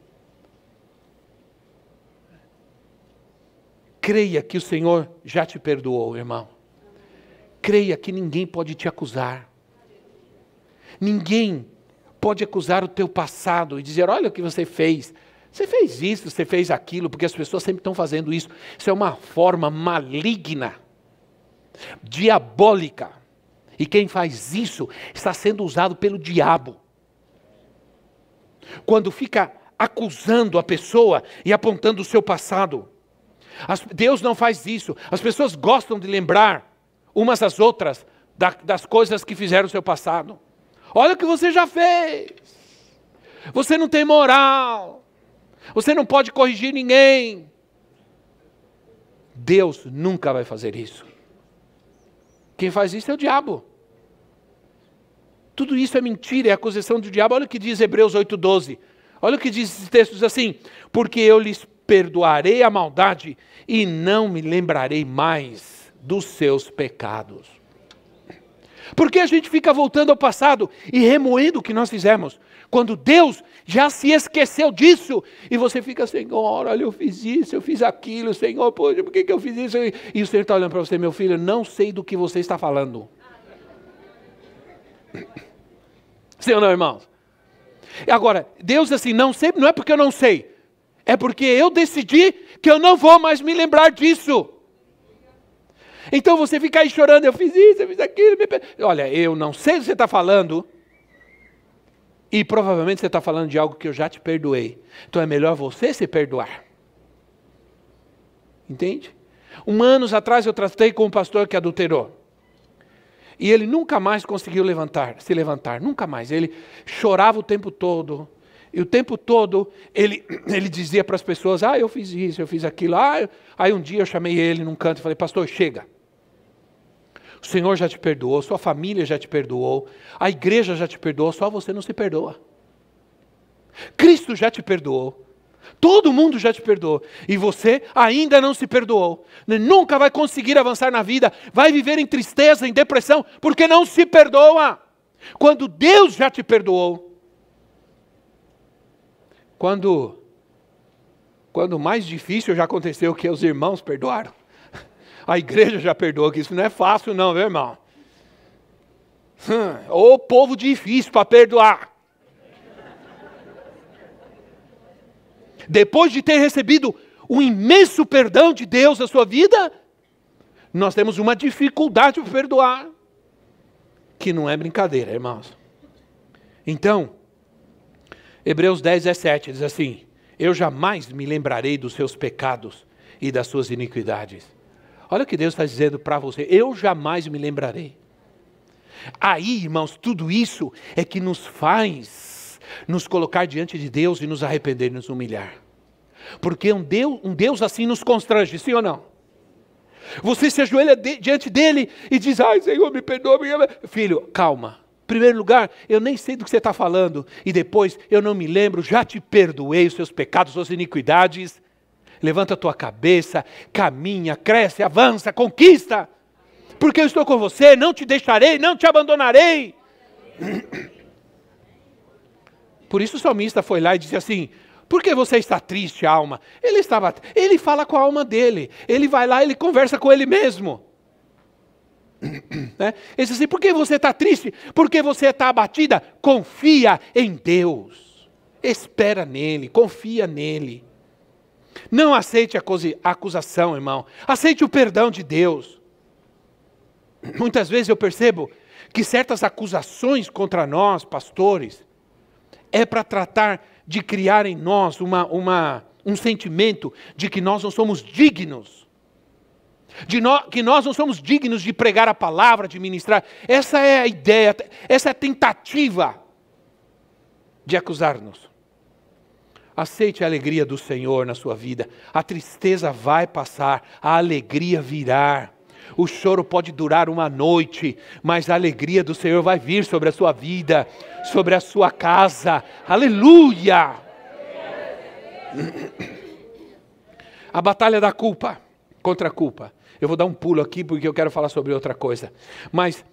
Creia que o Senhor já te perdoou, irmão. Creia que ninguém pode te acusar. Ninguém pode acusar o teu passado e dizer, olha o que você fez. Você fez isso, você fez aquilo, porque as pessoas sempre estão fazendo isso. Isso é uma forma maligna, diabólica. E quem faz isso está sendo usado pelo diabo. Quando fica acusando a pessoa e apontando o seu passado. Deus não faz isso. As pessoas gostam de lembrar umas às outras das coisas que fizeram no seu passado. Olha o que você já fez. Você não tem moral. Você não pode corrigir ninguém. Deus nunca vai fazer isso. Quem faz isso é o diabo. Tudo isso é mentira, é acusação do diabo. Olha o que diz Hebreus 8:12. Olha o que diz esses textos assim. Porque eu lhes perdoarei a maldade e não me lembrarei mais dos seus pecados. Porque a gente fica voltando ao passado e remoendo o que nós fizemos, quando Deus já se esqueceu disso, e você fica, Senhor, olha, eu fiz isso, eu fiz aquilo, Senhor, poxa, por que eu fiz isso? E o Senhor está olhando para você, meu filho, não sei do que você está falando. Sim ou não, irmãos? Agora, Deus assim, não sei, não é porque eu não sei, é porque eu decidi que eu não vou mais me lembrar disso. Então você fica aí chorando, eu fiz isso, eu fiz aquilo. Olha, eu não sei o que você está falando. E provavelmente você está falando de algo que eu já te perdoei. Então é melhor você se perdoar. Entende? Anos atrás eu tratei com um pastor que adulterou. E ele nunca mais conseguiu se levantar. Nunca mais. Ele chorava o tempo todo. E o tempo todo ele dizia para as pessoas, eu fiz isso, eu fiz aquilo. Aí um dia eu chamei ele num canto e falei, pastor, chega. O Senhor já te perdoou, sua família já te perdoou, a igreja já te perdoou, só você não se perdoa. Cristo já te perdoou, todo mundo já te perdoou, e você ainda não se perdoou. Nunca vai conseguir avançar na vida, vai viver em tristeza, em depressão, porque não se perdoa. Quando Deus já te perdoou. Quando mais difícil já aconteceu que os irmãos perdoaram. A igreja já perdoou, que isso não é fácil não, viu, irmão? Ô povo difícil para perdoar. Depois de ter recebido um imenso perdão de Deus na sua vida, nós temos uma dificuldade para perdoar. Que não é brincadeira, irmãos. Então, Hebreus 10:17 diz assim, eu jamais me lembrarei dos seus pecados e das suas iniquidades. Olha o que Deus está dizendo para você, eu jamais me lembrarei. Aí, irmãos, tudo isso é que nos faz nos colocar diante de Deus e nos arrepender e nos humilhar. Porque um Deus assim nos constrange, sim ou não? Você se ajoelha diante dele e diz, Senhor, me perdoa. Filho, calma. Em primeiro lugar, eu nem sei do que você está falando. E depois, eu não me lembro, já te perdoei os seus pecados, suas iniquidades. Levanta a tua cabeça, caminha, cresce, avança, conquista. Porque eu estou com você, não te deixarei, não te abandonarei. Por isso o salmista foi lá e disse assim, por que você está triste, alma? Ele fala com a alma dele. Ele vai lá, ele conversa com ele mesmo. Ele diz assim, por que você está triste? Porque você está abatida? Confia em Deus. Espera nele, confia nele. Não aceite a acusação, irmão. Aceite o perdão de Deus. Muitas vezes eu percebo que certas acusações contra nós, pastores, é para tratar de criar em nós um sentimento de que nós não somos dignos. Que nós não somos dignos de pregar a palavra, de ministrar. Essa é a ideia, essa é a tentativa de acusar-nos. Aceite a alegria do Senhor na sua vida. A tristeza vai passar, a alegria virá. O choro pode durar uma noite, mas a alegria do Senhor vai vir sobre a sua vida, sobre a sua casa. Aleluia! A batalha da culpa, contra a culpa. Eu vou dar um pulo aqui porque eu quero falar sobre outra coisa. Mas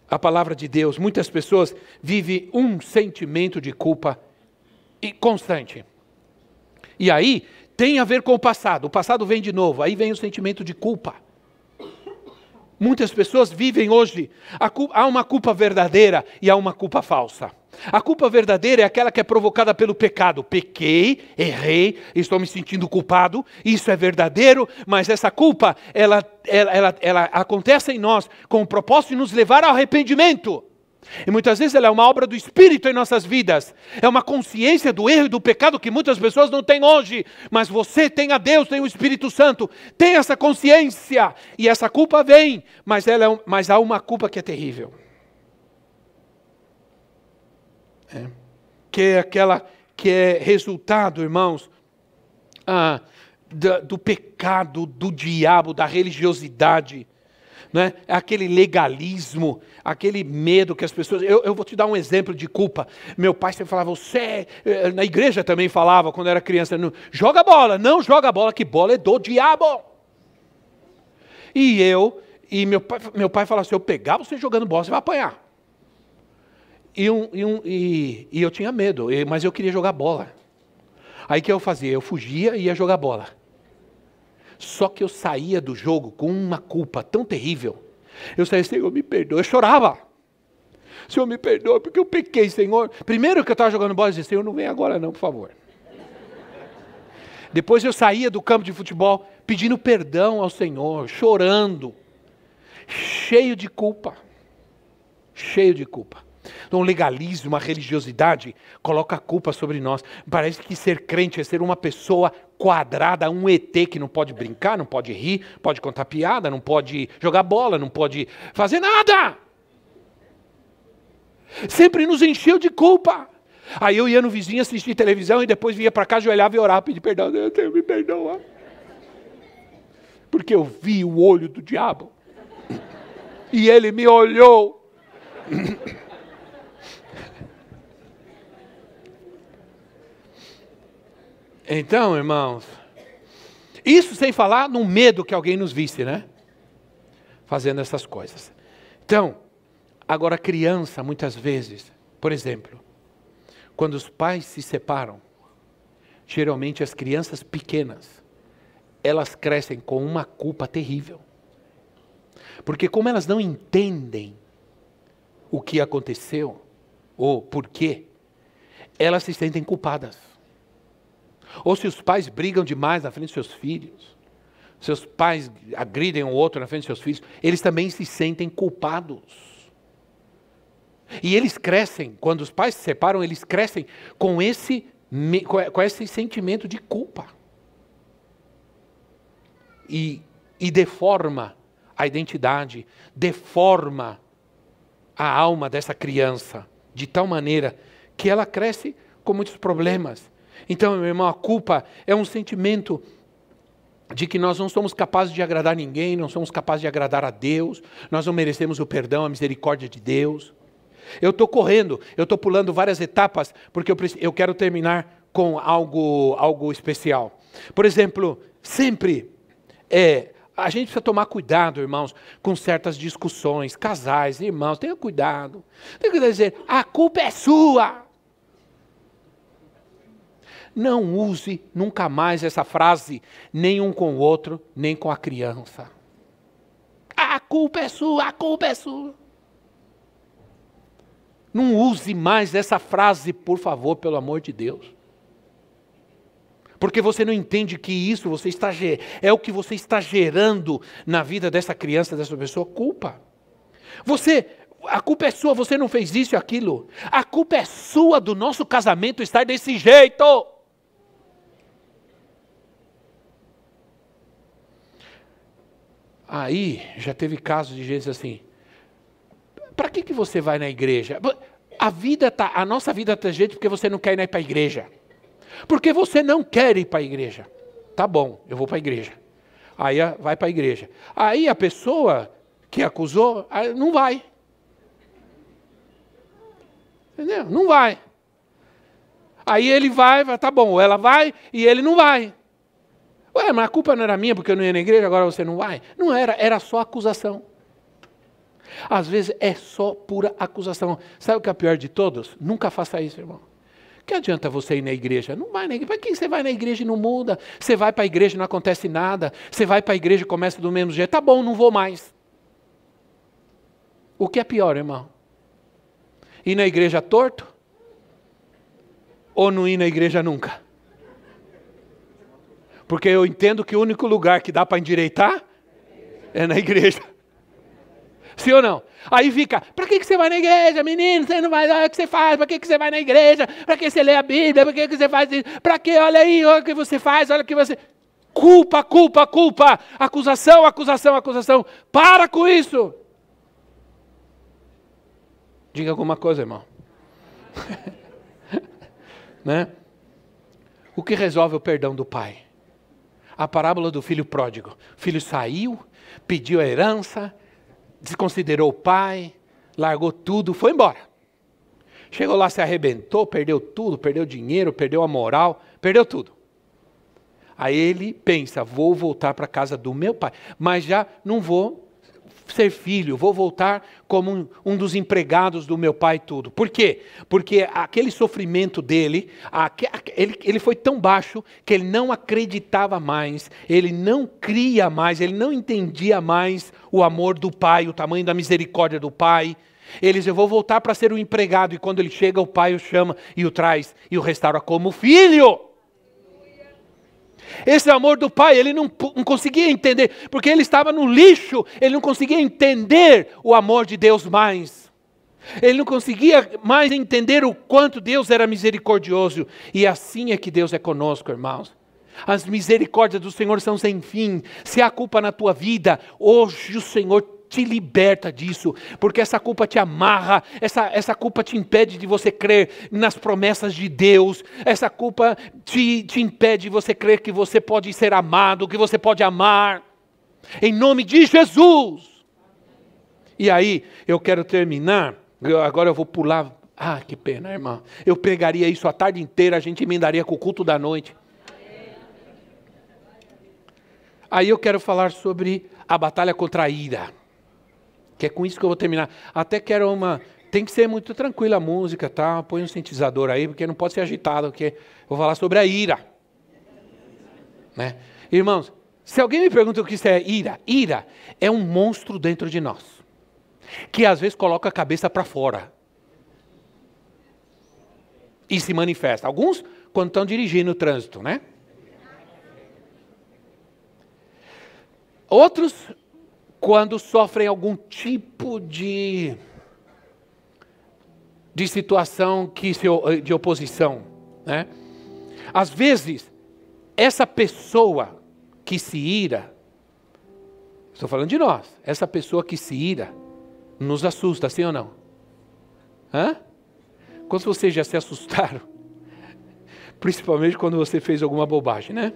a palavra de Deus, muitas pessoas vivem um sentimento de culpa constante. E aí, tem a ver com o passado vem de novo, aí vem o sentimento de culpa. Muitas pessoas vivem hoje, há uma culpa verdadeira e há uma culpa falsa. A culpa verdadeira é aquela que é provocada pelo pecado. Pequei, errei, estou me sentindo culpado, isso é verdadeiro, mas essa culpa, ela acontece em nós com o propósito de nos levar ao arrependimento. E muitas vezes ela é uma obra do Espírito em nossas vidas. É uma consciência do erro e do pecado que muitas pessoas não têm hoje. Mas você tem a Deus, tem o Espírito Santo. Tem essa consciência. E essa culpa vem. Mas há uma culpa que é terrível. Que é aquela que é resultado, irmãos, do pecado, do diabo, da religiosidade. Né? Aquele legalismo, aquele medo que as pessoas... Eu vou te dar um exemplo de culpa. Meu pai sempre falava, na igreja também falava, quando era criança, joga bola, não joga bola, que bola é do diabo. E meu pai falava, se eu pegar você jogando bola, você vai apanhar. E eu tinha medo, mas eu queria jogar bola. Aí o que eu fazia? Eu fugia e ia jogar bola. Só que eu saía do jogo com uma culpa tão terrível. Eu saía, Senhor, me perdoa. Eu chorava. Senhor, me perdoa, porque eu pequei, Senhor. Primeiro que eu estava jogando bola, eu dizia, Senhor, não vem agora não, por favor. Depois eu saía do campo de futebol pedindo perdão ao Senhor, chorando. Cheio de culpa. Cheio de culpa. Então o legalismo, a religiosidade, coloca a culpa sobre nós. Parece que ser crente é ser uma pessoa quadrada, um ET que não pode brincar, não pode rir, pode contar piada, não pode jogar bola, não pode fazer nada. Sempre nos encheu de culpa. Aí eu ia no vizinho assistir televisão e depois vinha para cá, ajoelhava e orava, pedir perdão. Deus, me perdoa. Porque eu vi o olho do diabo. E ele me olhou. Então, irmãos, isso sem falar no medo que alguém nos visse, né? Fazendo essas coisas. Então, agora a criança, muitas vezes, por exemplo, quando os pais se separam, geralmente as crianças pequenas, elas crescem com uma culpa terrível. Porque como elas não entendem o que aconteceu, ou por quê, elas se sentem culpadas. Ou se os pais brigam demais na frente dos seus filhos, seus pais agridem um outro na frente dos seus filhos, eles também se sentem culpados. E eles crescem, quando os pais se separam, eles crescem com esse sentimento de culpa. E deforma a identidade, deforma a alma dessa criança, de tal maneira que ela cresce com muitos problemas. Então, meu irmão, a culpa é um sentimento de que nós não somos capazes de agradar ninguém, não somos capazes de agradar a Deus, nós não merecemos o perdão, a misericórdia de Deus. Eu estou correndo, eu estou pulando várias etapas, porque eu quero terminar com algo especial. Por exemplo, sempre a gente precisa tomar cuidado, irmãos, com certas discussões, casais, irmãos, tenha cuidado. Tenha cuidado de dizer, a culpa é sua. Não use nunca mais essa frase, nem um com o outro, nem com a criança. A culpa é sua, a culpa é sua. Não use mais essa frase, por favor, pelo amor de Deus. Porque você não entende que isso é o que você está gerando na vida dessa criança, dessa pessoa, culpa. A culpa é sua, você não fez isso e aquilo. A culpa é sua do nosso casamento estar desse jeito. Aí, já teve casos de gente assim, para que você vai na igreja? A nossa vida está jeito porque você não quer ir para a igreja. Porque você não quer ir para a igreja. Tá bom, eu vou para a igreja. Aí vai para a igreja. Aí a pessoa que acusou, não vai. Entendeu? Não vai. Aí ele vai, tá bom, ela vai e ele não vai. Ué, mas a culpa não era minha porque eu não ia na igreja, agora você não vai? Não era só acusação. Às vezes é só pura acusação. Sabe o que é o pior de todos? Nunca faça isso, irmão. Que adianta você ir na igreja? Não vai na igreja. Para que você vai na igreja e não muda? Você vai para a igreja e não acontece nada. Você vai para a igreja e começa do mesmo jeito. Tá bom, não vou mais. O que é pior, irmão? Ir na igreja torto? Ou não ir na igreja nunca? Porque eu entendo que o único lugar que dá para endireitar é na igreja. Sim ou não? Aí fica, para que você vai na igreja, menino? Você não vai, olha o que você faz, para que você vai na igreja? Para que você lê a Bíblia? Para que você faz isso? Para que? Olha aí, olha o que você faz, olha o que você... Culpa, culpa, culpa, acusação, acusação, acusação. Para com isso. Diga alguma coisa, irmão. Né? O que resolve o perdão do pai? A parábola do filho pródigo. O filho saiu, pediu a herança, desconsiderou o pai, largou tudo, foi embora. Chegou lá, se arrebentou, perdeu tudo, perdeu dinheiro, perdeu a moral, perdeu tudo. Aí ele pensa, vou voltar para a casa do meu pai, mas já não vou ser filho, vou voltar como um dos empregados do meu pai tudo. Por quê? Porque aquele sofrimento dele, ele foi tão baixo que ele não acreditava mais, ele não cria mais, ele não entendia mais o amor do pai, o tamanho da misericórdia do pai. Ele diz, eu vou voltar para ser um empregado, e quando ele chega o pai o chama e o traz e o restaura como filho. Esse amor do pai, ele não conseguia entender, porque ele estava no lixo, ele não conseguia entender o amor de Deus mais. Ele não conseguia mais entender o quanto Deus era misericordioso. E assim é que Deus é conosco, irmãos. As misericórdias do Senhor são sem fim. Se há culpa na tua vida, hoje o Senhor te liberta disso, porque essa culpa te amarra, essa culpa te impede de você crer nas promessas de Deus, essa culpa te impede de você crer que você pode ser amado, que você pode amar, em nome de Jesus. E aí, eu quero terminar, agora eu vou pular, que pena, irmão, eu pregaria isso a tarde inteira, a gente emendaria com o culto da noite. Aí eu quero falar sobre a batalha contra a ira. Que é com isso que eu vou terminar. Até quero tem que ser muito tranquila a música, tá? Põe um sintetizador aí, porque não pode ser agitado, porque eu vou falar sobre a ira. Né? Irmãos, se alguém me pergunta o que isso é ira, ira é um monstro dentro de nós, que às vezes coloca a cabeça para fora. E se manifesta. Alguns quando estão dirigindo o trânsito, né? Outros quando sofrem algum tipo de situação de oposição, né? Às vezes, essa pessoa que se ira, estou falando de nós, essa pessoa que se ira, nos assusta, sim ou não? Quantos de vocês já se assustaram? Principalmente quando você fez alguma bobagem, né?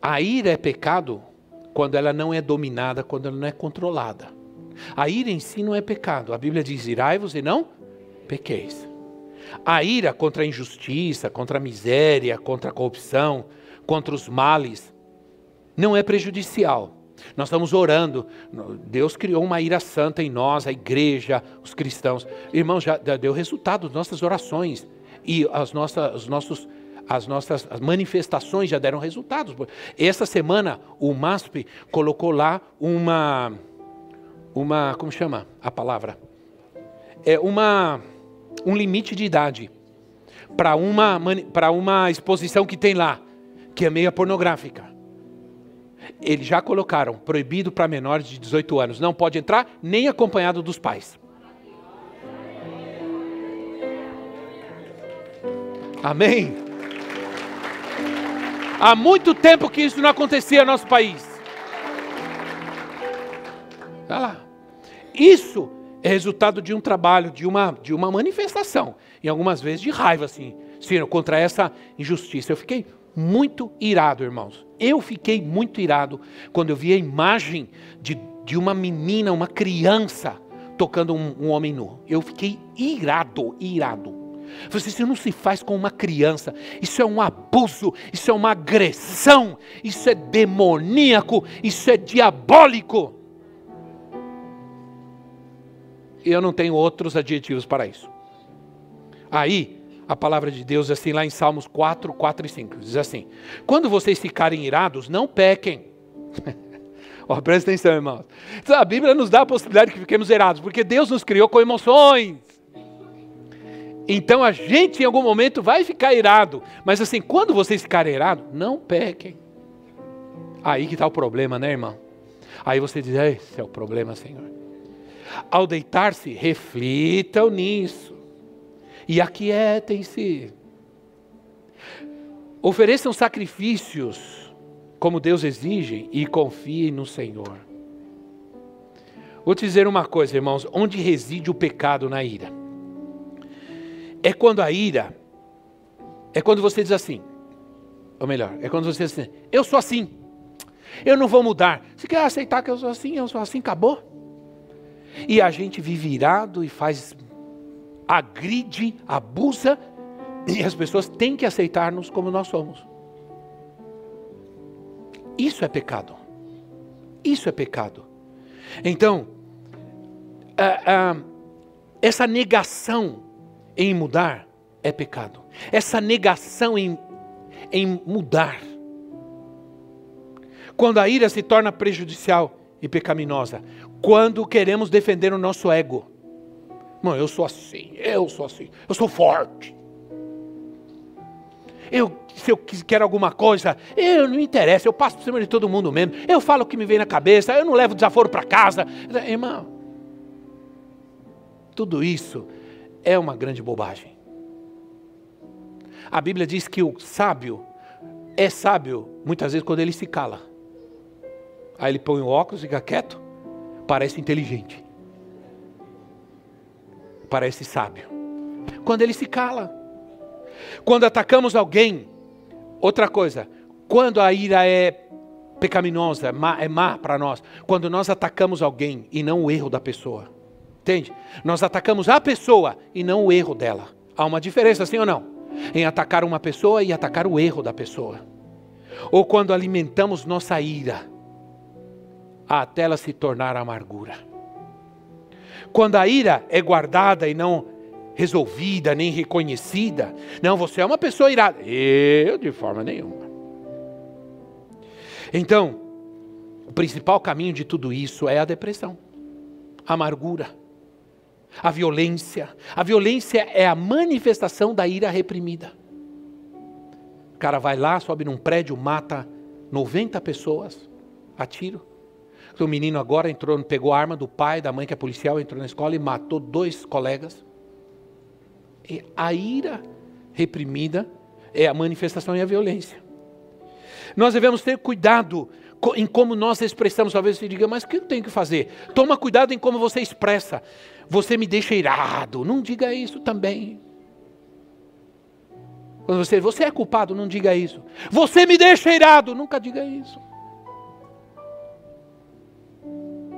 A ira é pecado quando ela não é dominada, quando ela não é controlada. A ira em si não é pecado. A Bíblia diz, irai-vos e não pequeis. A ira contra a injustiça, contra a miséria, contra a corrupção, contra os males, não é prejudicial. Nós estamos orando. Deus criou uma ira santa em nós, a igreja, os cristãos. Irmãos, já deu resultado das nossas orações. E as nossas manifestações já deram resultados. Essa semana o MASP colocou lá como chama a palavra? Um limite de idade para uma exposição que tem lá, que é meio pornográfica. Eles já colocaram, proibido para menores de 18 anos, não pode entrar nem acompanhado dos pais. Amém? Há muito tempo que isso não acontecia no nosso país. Olha lá. Isso é resultado de um trabalho, de uma manifestação. E algumas vezes de raiva, assim, contra essa injustiça. Eu fiquei muito irado, irmãos. Eu fiquei muito irado quando eu vi a imagem de uma menina, uma criança, tocando um homem nu. Eu fiquei irado. Isso não se faz com uma criança, isso é um abuso, isso é uma agressão, isso é demoníaco, isso é diabólico. Eu não tenho outros adjetivos para isso. Aí, a palavra de Deus, assim, lá em Salmos 4, 4 e 5, diz assim: quando vocês ficarem irados, não pequem. Presta atenção, irmãos. Então, a Bíblia nos dá a possibilidade de que fiquemos irados, porque Deus nos criou com emoções. Então a gente em algum momento vai ficar irado. Mas assim, quando vocês ficarem irados, não pequem. Aí que está o problema, né, irmão? Aí você diz, esse é o problema, Senhor. Ao deitar-se, reflitam nisso. E aquietem-se. Ofereçam sacrifícios como Deus exige e confiem no Senhor. Vou te dizer uma coisa, irmãos, onde reside o pecado na ira? É quando a ira, é quando você diz assim, ou melhor, é quando você diz assim, eu sou assim, eu não vou mudar. Você quer aceitar que eu sou assim, acabou? E a gente vive irado e agride, abusa, e as pessoas têm que aceitar-nos como nós somos. Isso é pecado. Isso é pecado. Então, essa negação em mudar é pecado. Essa negação em mudar. Quando a ira se torna prejudicial e pecaminosa. Quando queremos defender o nosso ego. Não, eu sou assim, eu sou forte. Se eu quero alguma coisa, não me interessa, eu passo por cima de todo mundo mesmo. Eu falo o que me vem na cabeça, eu não levo desaforo para casa. Irmão, tudo isso é uma grande bobagem. A Bíblia diz que o sábio é sábio muitas vezes quando ele se cala. Aí ele põe o óculos, fica quieto, parece inteligente. Parece sábio. Quando ele se cala. Quando atacamos alguém, outra coisa, quando a ira é pecaminosa, é má para nós, quando nós atacamos alguém e não o erro da pessoa, entende? Nós atacamos a pessoa e não o erro dela. Há uma diferença, sim ou não? Em atacar uma pessoa e atacar o erro da pessoa. Ou quando alimentamos nossa ira, até ela se tornar amargura. Quando a ira é guardada e não resolvida, nem reconhecida. Não, você é uma pessoa irada. Eu, de forma nenhuma. Então, o principal caminho de tudo isso é a depressão, a amargura, a violência. A violência é a manifestação da ira reprimida. O cara vai lá, sobe num prédio, mata 90 pessoas a tiro. O menino agora pegou a arma do pai, da mãe que é policial, entrou na escola e matou 2 colegas. E a ira reprimida é a manifestação e a violência. Nós devemos ter cuidado em como nós expressamos. Talvez você diga, mas o que eu tenho que fazer? Toma cuidado em como você expressa. Você me deixa irado. Não diga isso também. Quando você é culpado, não diga isso. Você me deixa irado. Nunca diga isso.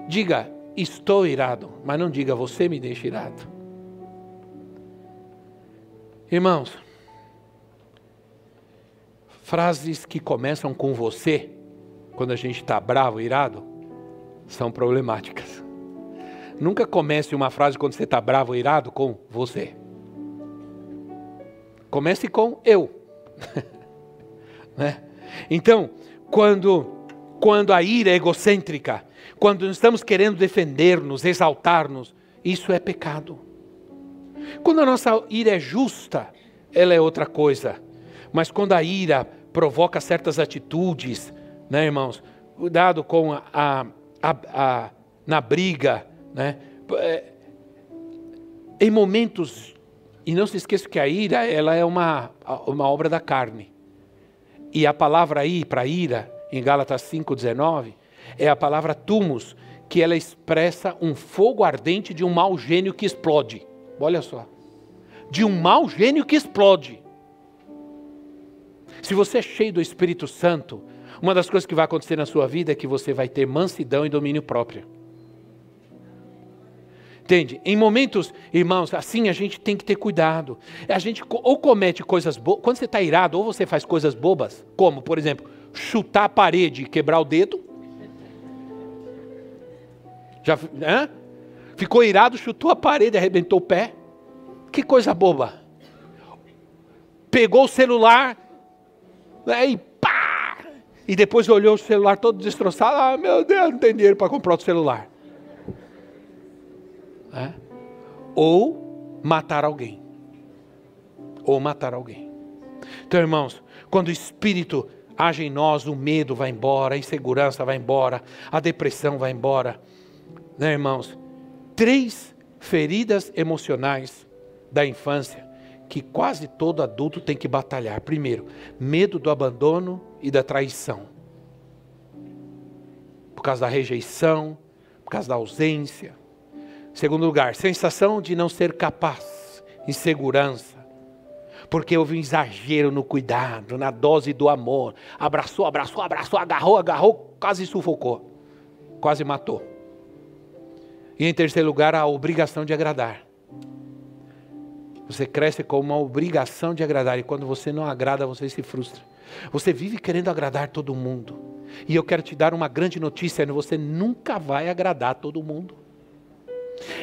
Diga, estou irado. Mas não diga, você me deixa irado. Irmãos, frases que começam com você, quando a gente está bravo, irado, são problemáticas. Nunca comece uma frase quando você está bravo, irado, com você. Comece com eu. Né? Então, quando a ira é egocêntrica, quando estamos querendo defender-nos, exaltar-nos, isso é pecado. Quando a nossa ira é justa, ela é outra coisa. Mas quando a ira provoca certas atitudes, né, irmãos? Cuidado com na briga, né? Em momentos, e não se esqueça que a ira, ela é uma obra da carne. E a palavra aí, para ira, em Gálatas 5,19, é a palavra tumos, que ela expressa um fogo ardente de um mau gênio que explode. Olha só, de um mau gênio que explode. Se você é cheio do Espírito Santo, uma das coisas que vai acontecer na sua vida é que você vai ter mansidão e domínio próprio. Entende? Em momentos, irmãos, assim a gente tem que ter cuidado. A gente ou comete coisas boas, quando você está irado, ou você faz coisas bobas, como, por exemplo, chutar a parede e quebrar o dedo. Ficou irado, chutou a parede, arrebentou o pé. Que coisa boba. Pegou o celular, e pá! E depois olhou o celular todo destroçado. Meu Deus, não tem dinheiro para comprar outro celular. Ou matar alguém. Então, irmãos, quando o Espírito age em nós, o medo vai embora, a insegurança vai embora, a depressão vai embora. Né, irmãos? 3 feridas emocionais da infância que quase todo adulto tem que batalhar. Primeiro, medo do abandono e da traição. Por causa da rejeição, por causa da ausência. Segundo lugar, sensação de não ser capaz, insegurança. Porque houve um exagero no cuidado, na dose do amor. Abraçou, agarrou, quase sufocou. Quase matou. E em terceiro lugar, a obrigação de agradar. Você cresce com uma obrigação de agradar. E quando você não agrada, você se frustra. Você vive querendo agradar todo mundo. E eu quero te dar uma grande notícia. Você nunca vai agradar todo mundo.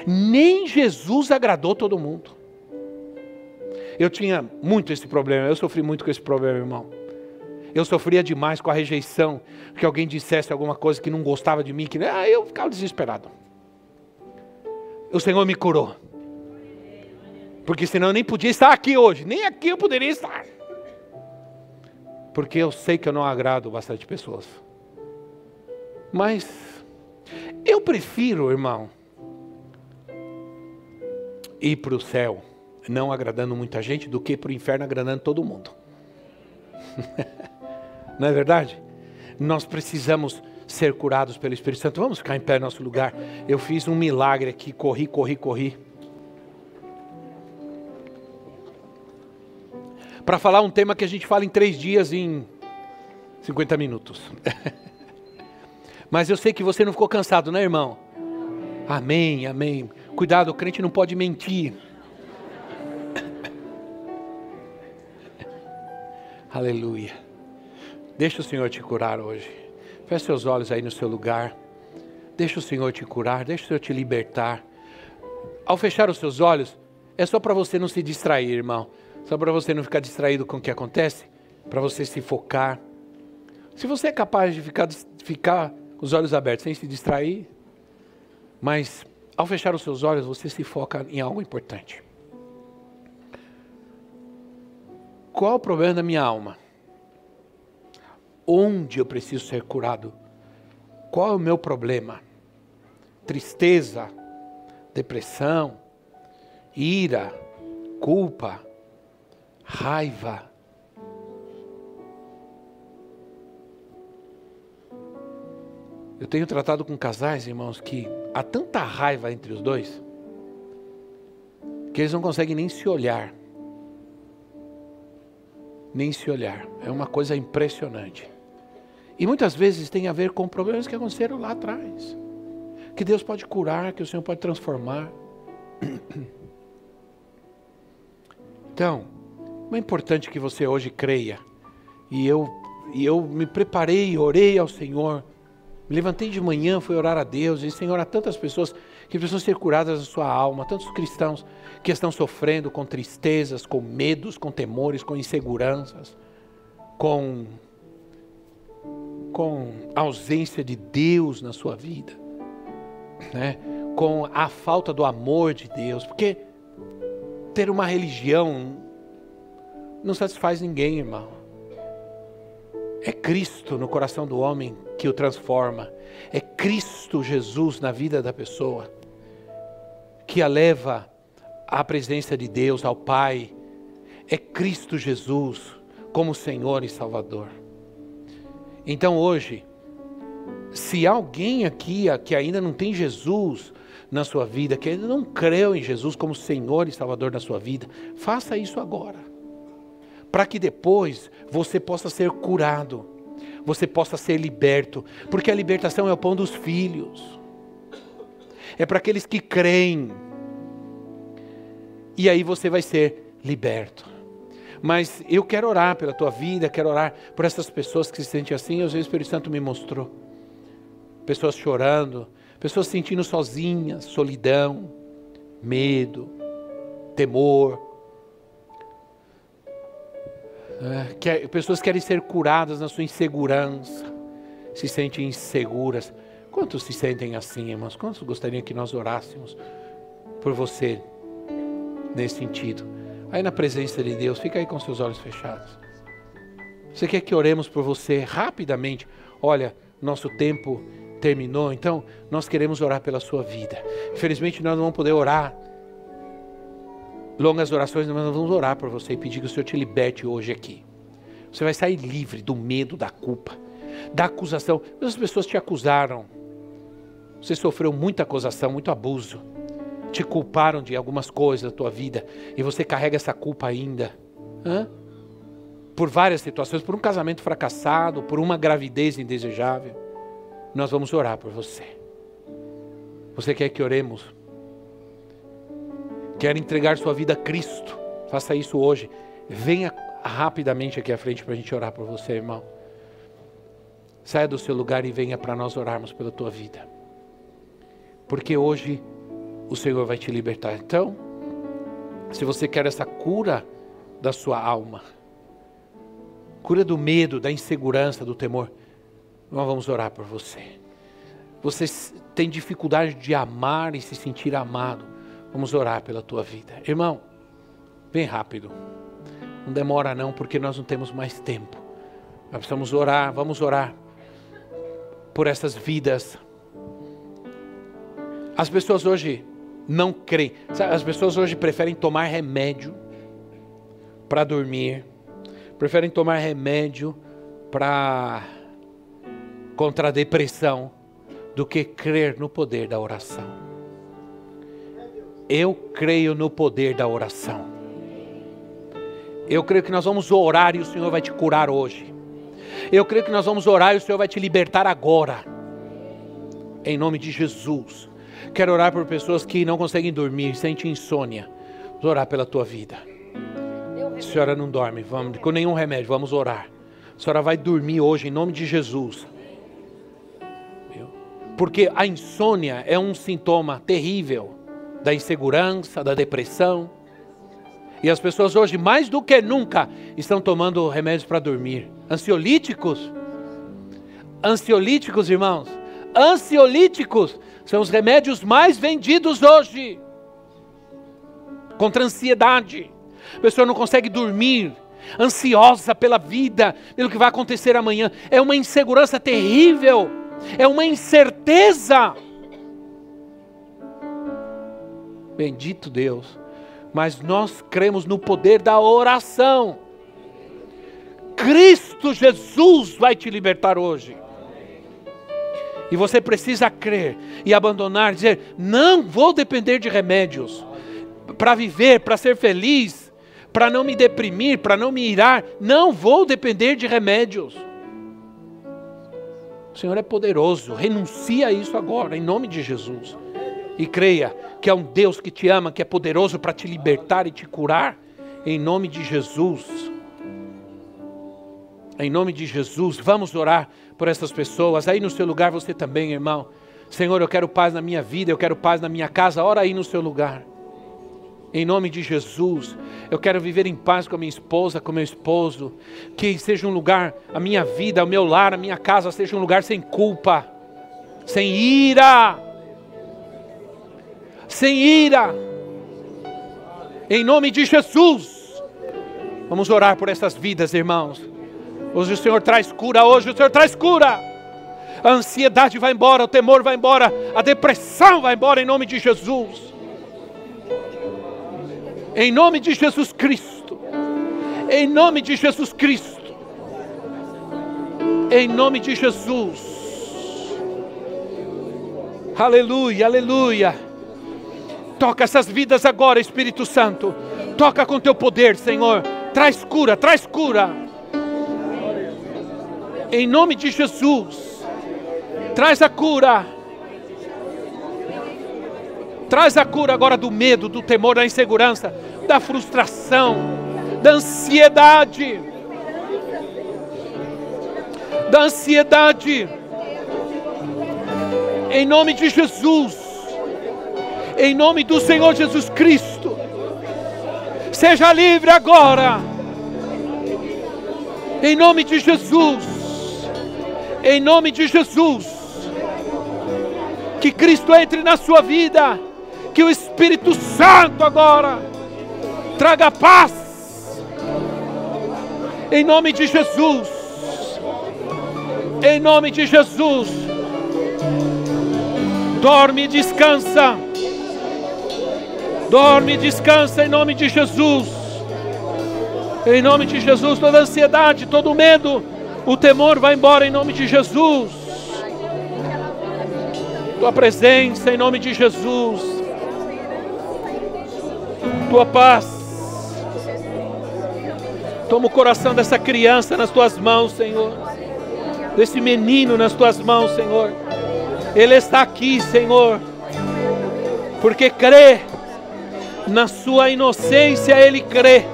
Nem Jesus agradou todo mundo. Eu tinha muito esse problema. Eu sofri muito com esse problema, irmão. Eu sofria demais com a rejeição. Que alguém dissesse alguma coisa que não gostava de mim. Eu ficava desesperado. O Senhor me curou. Porque senão eu nem podia estar aqui hoje. Nem aqui eu poderia estar. Porque eu sei que eu não agrado bastante pessoas. Mas eu prefiro, irmão, ir para o céu não agradando muita gente do que para o inferno agradando todo mundo. Não é verdade? Nós precisamos ser curados pelo Espírito Santo. Vamos ficar em pé no nosso lugar. Eu fiz um milagre aqui, corri. Para falar um tema que a gente fala em 3 dias, em 50 minutos. Mas eu sei que você não ficou cansado, né, irmão? Amém, amém. Cuidado, o crente não pode mentir. Aleluia. Deixa o Senhor te curar hoje. Feche seus olhos aí no seu lugar. Deixa o Senhor te curar, deixa o Senhor te libertar. Ao fechar os seus olhos, é só para você não se distrair, irmão. Só para você não ficar distraído com o que acontece. Para você se focar. Se você é capaz de ficar com os olhos abertos sem se distrair. Mas ao fechar os seus olhos, você se foca em algo importante. Qual o problema da minha alma? Onde eu preciso ser curado? Qual é o meu problema? Tristeza, depressão, ira, culpa, raiva. Eu tenho tratado com casais, irmãos, que há tanta raiva entre os dois, que eles não conseguem nem se olhar. Nem se olhar. É uma coisa impressionante. E muitas vezes tem a ver com problemas que aconteceram lá atrás. Que Deus pode curar, que o Senhor pode transformar. Então, é importante que você hoje creia. E eu me preparei, orei ao Senhor. Me levantei de manhã, fui orar a Deus. E Senhor, há tantas pessoas que precisam ser curadas da sua alma. Tantos cristãos que estão sofrendo com tristezas, com medos, com temores, com inseguranças. Com ausência de Deus na sua vida. Né? Com a falta do amor de Deus. Porque ter uma religião não satisfaz ninguém, irmão. É Cristo no coração do homem que o transforma. É Cristo Jesus na vida da pessoa que a leva à presença de Deus, ao Pai. É Cristo Jesus como Senhor e Salvador. Então hoje, se há alguém aqui que ainda não tem Jesus na sua vida, que ainda não creu em Jesus como Senhor e Salvador da sua vida, faça isso agora. Para que depois você possa ser curado, você possa ser liberto, porque a libertação é o pão dos filhos. É para aqueles que creem. E aí você vai ser liberto. Mas eu quero orar pela tua vida, quero orar por essas pessoas que se sentem assim. Às vezes o Espírito Santo me mostrou. Pessoas chorando, pessoas se sentindo sozinhas, solidão, medo, temor. Pessoas querem ser curadas na sua insegurança, se sentem inseguras. Quantos se sentem assim, irmãos? Quantos gostariam que nós orássemos por você nesse sentido? Aí na presença de Deus, fica aí com seus olhos fechados. Você quer que oremos por você rapidamente? Olha, nosso tempo terminou, então nós queremos orar pela sua vida. Infelizmente nós não vamos poder orar longas orações, mas nós vamos orar por você e pedir que o Senhor te liberte hoje aqui. Você vai sair livre do medo, da culpa, da acusação. As pessoas te acusaram. Você sofreu muita acusação, muito abuso. Te culparam de algumas coisas da tua vida e você carrega essa culpa ainda. Por várias situações, por um casamento fracassado, por uma gravidez indesejável. Nós vamos orar por você. Você quer que oremos? Quer entregar sua vida a Cristo? Faça isso hoje. Venha rapidamente aqui à frente para a gente orar por você, irmão. Saia do seu lugar e venha para nós orarmos pela tua vida. Porque hoje o Senhor vai te libertar. Então, se você quer essa cura da sua alma, cura do medo, da insegurança, do temor, nós vamos orar por você. Você tem dificuldade de amar e se sentir amado, vamos orar pela tua vida. Irmão, vem rápido. Não demora não, porque nós não temos mais tempo. Nós precisamos orar, vamos orar por essas vidas. As pessoas hoje não creem. As pessoas hoje preferem tomar remédio para dormir. Preferem tomar remédio contra a depressão do que crer no poder da oração. Eu creio no poder da oração. Eu creio que nós vamos orar e o Senhor vai te curar hoje. Eu creio que nós vamos orar e o Senhor vai te libertar agora. Em nome de Jesus. Quero orar por pessoas que não conseguem dormir, sentem insônia. Vamos orar pela tua vida. A senhora não dorme, vamos, com nenhum remédio, vamos orar. A senhora vai dormir hoje em nome de Jesus. Porque a insônia é um sintoma terrível da insegurança, da depressão. E as pessoas hoje, mais do que nunca, estão tomando remédios para dormir. Ansiolíticos. Ansiolíticos, irmãos. Ansiolíticos são os remédios mais vendidos hoje. Contra a ansiedade. A pessoa não consegue dormir, ansiosa pela vida, pelo que vai acontecer amanhã. É uma insegurança terrível, é uma incerteza. Bendito Deus. Mas nós cremos no poder da oração. Cristo Jesus vai te libertar hoje. E você precisa crer e abandonar, dizer, não vou depender de remédios para viver, para ser feliz, para não me deprimir, para não me irar. Não vou depender de remédios. O Senhor é poderoso. Renuncia a isso agora, em nome de Jesus. E creia que é um Deus que te ama, que é poderoso para te libertar e te curar. Em nome de Jesus. Em nome de Jesus, vamos orar por essas pessoas. Aí no seu lugar você também, irmão. Senhor, eu quero paz na minha vida, eu quero paz na minha casa. Ora aí no seu lugar. Em nome de Jesus, eu quero viver em paz com a minha esposa, com meu esposo. Que seja um lugar, a minha vida, o meu lar, a minha casa, seja um lugar sem culpa, sem ira. Sem ira. Em nome de Jesus. Vamos orar por essas vidas, irmãos. Hoje o Senhor traz cura, hoje o Senhor traz cura. A ansiedade vai embora, o temor vai embora, a depressão vai embora em nome de Jesus. Em nome de Jesus Cristo. Em nome de Jesus Cristo. Em nome de Jesus. Aleluia, aleluia. Toca essas vidas agora, Espírito Santo. Toca com teu poder, Senhor. Traz cura, traz cura. Em nome de Jesus. Traz a cura. Traz a cura agora do medo, do temor, da insegurança, da frustração, da ansiedade. Da ansiedade. Em nome de Jesus. Em nome do Senhor Jesus Cristo. Seja livre agora. Em nome de Jesus. Em nome de Jesus. Que Cristo entre na sua vida. Que o Espírito Santo agora traga paz. Em nome de Jesus. Em nome de Jesus. Dorme e descansa. Dorme e descansa em nome de Jesus. Em nome de Jesus, toda ansiedade, todo medo, o temor vai embora em nome de Jesus. Tua presença em nome de Jesus. Tua paz. Toma o coração dessa criança nas tuas mãos, Senhor. Desse menino nas tuas mãos, Senhor. Ele está aqui, Senhor, porque crê. Na sua inocência ele crê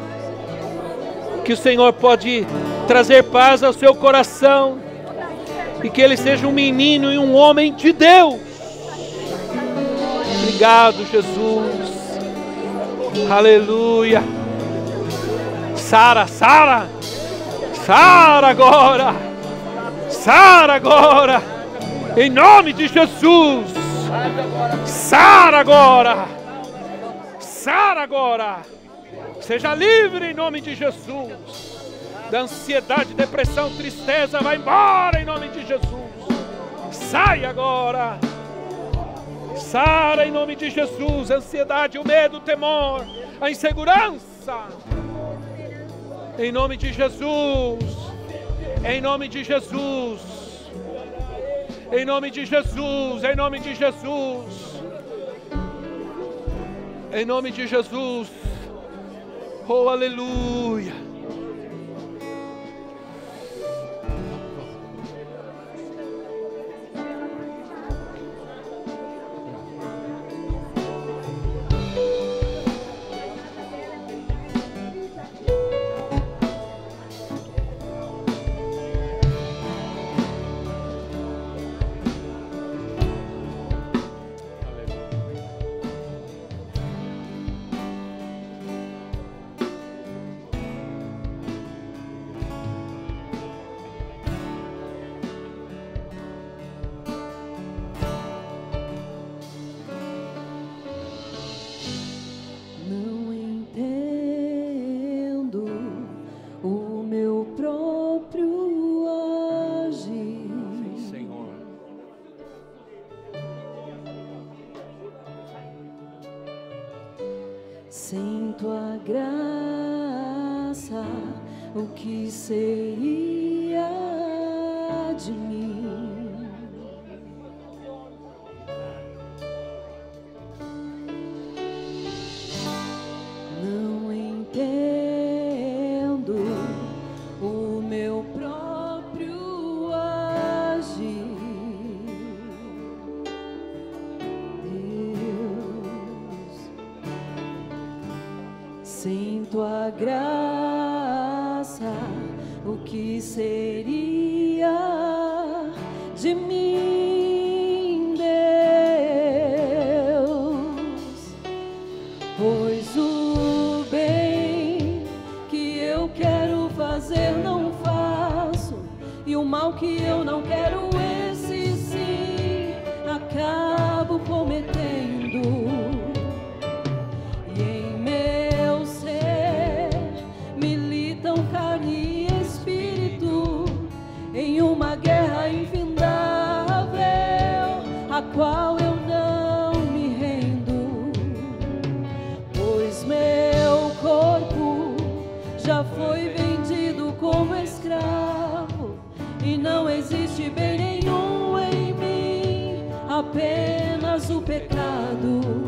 que o Senhor pode trazer paz ao seu coração e que ele seja um menino e um homem de Deus. Obrigado, Jesus. Aleluia. Sara, Sara, Sara agora, Sara agora, em nome de Jesus. Sara agora, Sara agora. Seja livre em nome de Jesus. Da ansiedade, depressão, tristeza, vai embora em nome de Jesus. Sai agora. Sara em nome de Jesus. A ansiedade, o medo, o temor, a insegurança. Em nome de Jesus. Em nome de Jesus. Em nome de Jesus. Em nome de Jesus. Em nome de Jesus. Oh, aleluia. Sem tua graça, o que seria de mim? Não entendo o meu próprio agir. Sem tua graça, o que seria de mim, Deus? Pois o bem que eu quero fazer não faço, e o mal que eu não quero, esse sim, acabo cometendo. Uma guerra infindável, a qual eu não me rendo, pois meu corpo já foi vendido como escravo, e não existe bem nenhum em mim, apenas o pecado.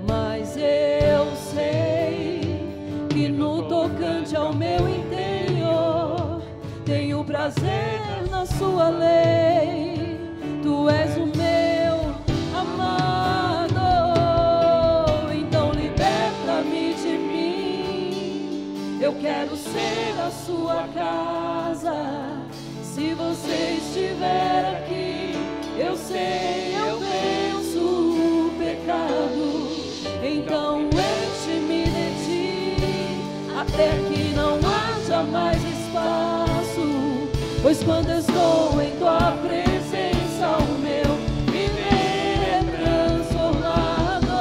Mas eu sei que no tocante ao meu interior, tenho prazer na sua lei. Tu és o meu amado. Então liberta-me de mim. Eu quero ser a sua casa. Se você estiver aqui, eu sei, eu venço o pecado. Então enche-me de ti, até que não haja mais espaço. Pois quando estou em tua presença, o meu viver é transformado.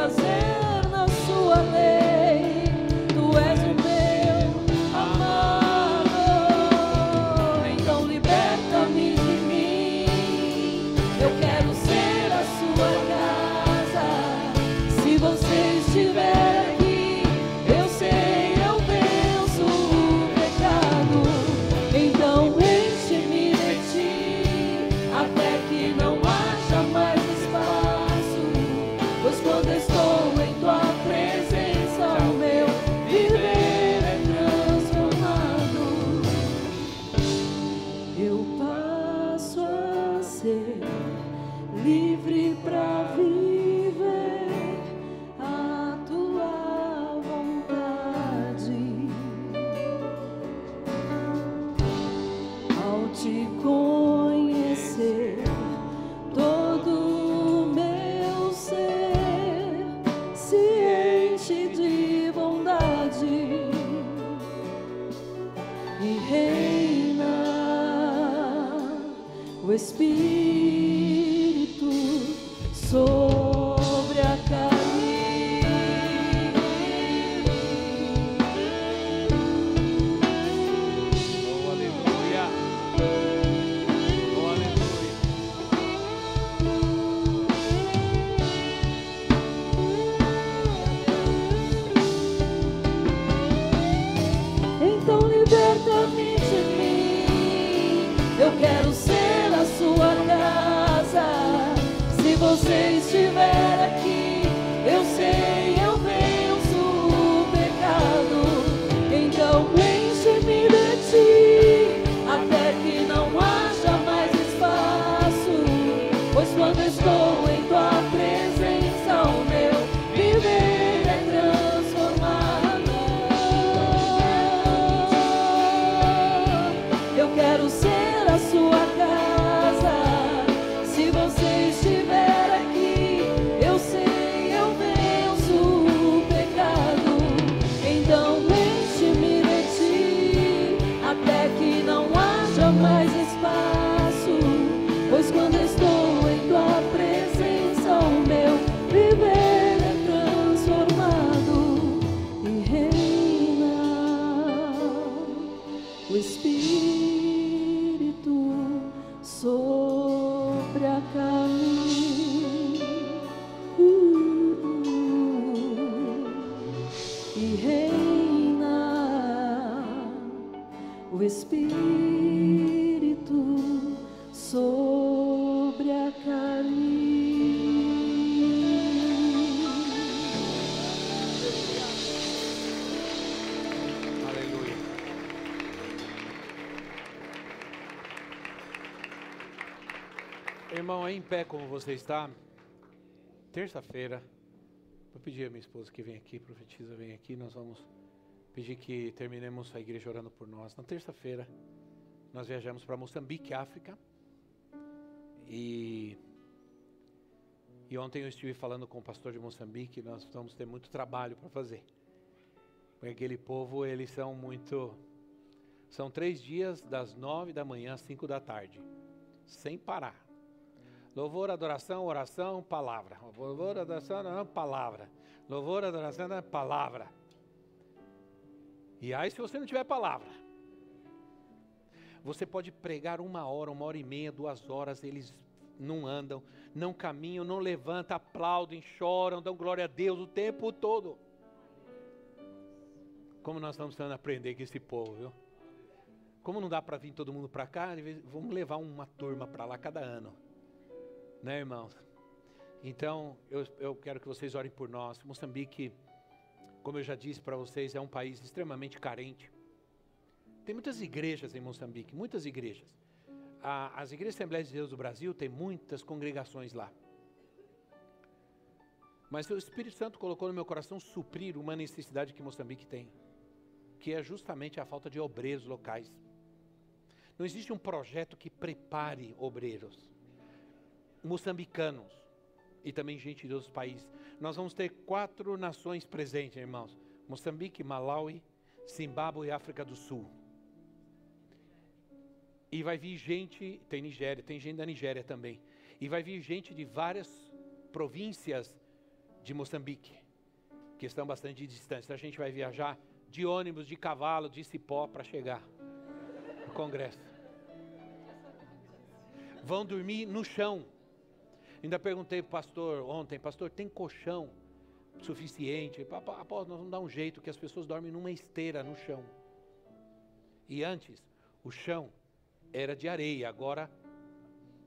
prazer na sua lei. Tu és o meu amado, então liberta-me de mim. Eu quero ser a sua casa. Se você estiver aqui, eu sei, eu venço o pecado. Então enche-me de ti, até que não haja mais espaço. Pois quando estou em tua presença, o meu viver é transformado. Eu passo a ser livre pra viver a tua vontade. Ao te conhecer, todo o meu ser se enche de bondade e reina o Espírito sobre a carne. Oh, aleluia. Oh, aleluia. Então liberta-me de mim. Eu quero ser a sua casa. Se você estiver aqui, eu sei, eu venço o pecado. Então enche-me de ti, até que não haja mais espaço. Pois quando estou em tua presença, o meu viver é transformado. Eu quero ser a sua casa. Se você estiver aqui, eu sei, eu venço o pecado. Então enche-me de ti, até que não haja mais espaço. Pois quando estou em tua presença, o meu viver é transformado e reina o Espírito sobre a carne. E reina o Espírito sobre a carne. Aleluia. Irmão, aí em pé como você está, terça-feira, vou pedir a minha esposa que venha aqui, profetiza, vem aqui, nós vamos pedir que terminemos a igreja orando por nós. Na terça-feira, nós viajamos para Moçambique, África, e ontem eu estive falando com o pastor de Moçambique, nós vamos ter muito trabalho para fazer. Porque aquele povo, eles são muito... São 3 dias, das 9 da manhã às 5 da tarde, sem parar. Louvor, adoração, oração, palavra. Louvor, adoração, oração, palavra. Louvor, adoração, palavra. E aí se você não tiver palavra, você pode pregar 1 hora, 1h30, 2 horas, eles não andam, não caminham, não levantam, aplaudem, choram, dão glória a Deus o tempo todo. Como nós estamos tentando aprender com esse povo, viu? Como não dá para vir todo mundo para cá, vamos levar uma turma para lá cada ano. Né, irmãos? Então, eu quero que vocês orem por nós. Moçambique, como eu já disse para vocês, é um país extremamente carente. Tem muitas igrejas em Moçambique, muitas igrejas. As igrejas Assembleias de Deus do Brasil tem muitas congregações lá. Mas o Espírito Santo colocou no meu coração suprir uma necessidade que Moçambique tem, que é justamente a falta de obreiros locais. Não existe um projeto que prepare obreiros moçambicanos e também gente de outros países. Nós vamos ter 4 nações presentes, irmãos: Moçambique, Malawi, Zimbábue e África do Sul. E vai vir gente, tem Nigéria, tem gente da Nigéria também. E vai vir gente de várias províncias de Moçambique, que estão bastante distantes. Então a gente vai viajar de ônibus, de cavalo, de cipó para chegar no congresso. Vão dormir no chão. Ainda perguntei para o pastor ontem, pastor, tem colchão suficiente? Após nós vamos dar um jeito que as pessoas dormem numa esteira no chão. E antes, o chão era de areia, agora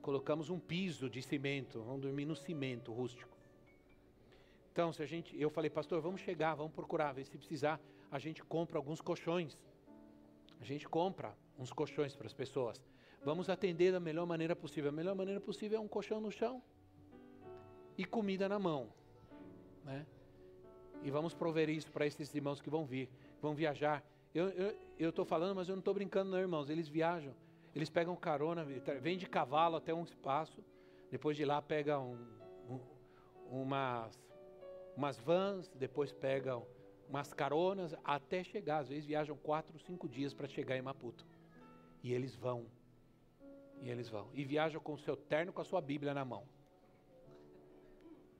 colocamos um piso de cimento, vamos dormir no cimento rústico. Então, eu falei, pastor, vamos chegar, vamos procurar, ver se precisar, a gente compra alguns colchões. A gente compra uns colchões para as pessoas. Vamos atender da melhor maneira possível. A melhor maneira possível é um colchão no chão e comida na mão, né? E vamos prover isso para esses irmãos que vão vir, vão viajar. Eu estou falando, mas eu não estou brincando não, irmãos. Eles viajam, eles pegam carona, vêm de cavalo até um espaço, depois de lá pegam umas vans, depois pegam umas caronas, até chegar. Às vezes viajam 4, 5 dias para chegar em Maputo. E eles vão. E viajam com o seu terno, com a sua Bíblia na mão.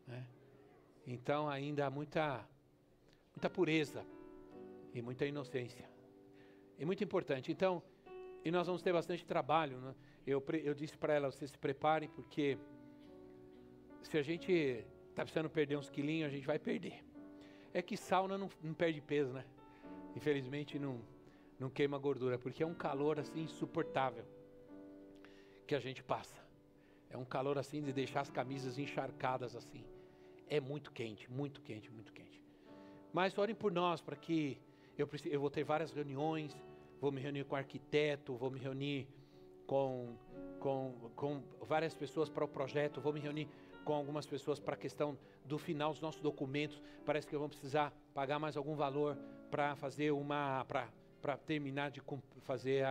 Né? Então ainda há muita pureza e muita inocência. É muito importante. Então, e nós vamos ter bastante trabalho, né? Eu disse para ela, vocês se preparem, porque se a gente está precisando perder uns quilinhos, a gente vai perder. É que sauna não perde peso, né? Infelizmente não queima gordura, porque é um calor assim insuportável que a gente passa. É um calor assim de deixar as camisas encharcadas assim. É muito quente, muito quente, muito quente. Mas orem por nós, para que eu vou ter várias reuniões, vou me reunir com arquiteto, vou me reunir com várias pessoas para o projeto, vou me reunir com algumas pessoas para a questão do final dos nossos documentos. Parece que eu vou precisar pagar mais algum valor para fazer para terminar de fazer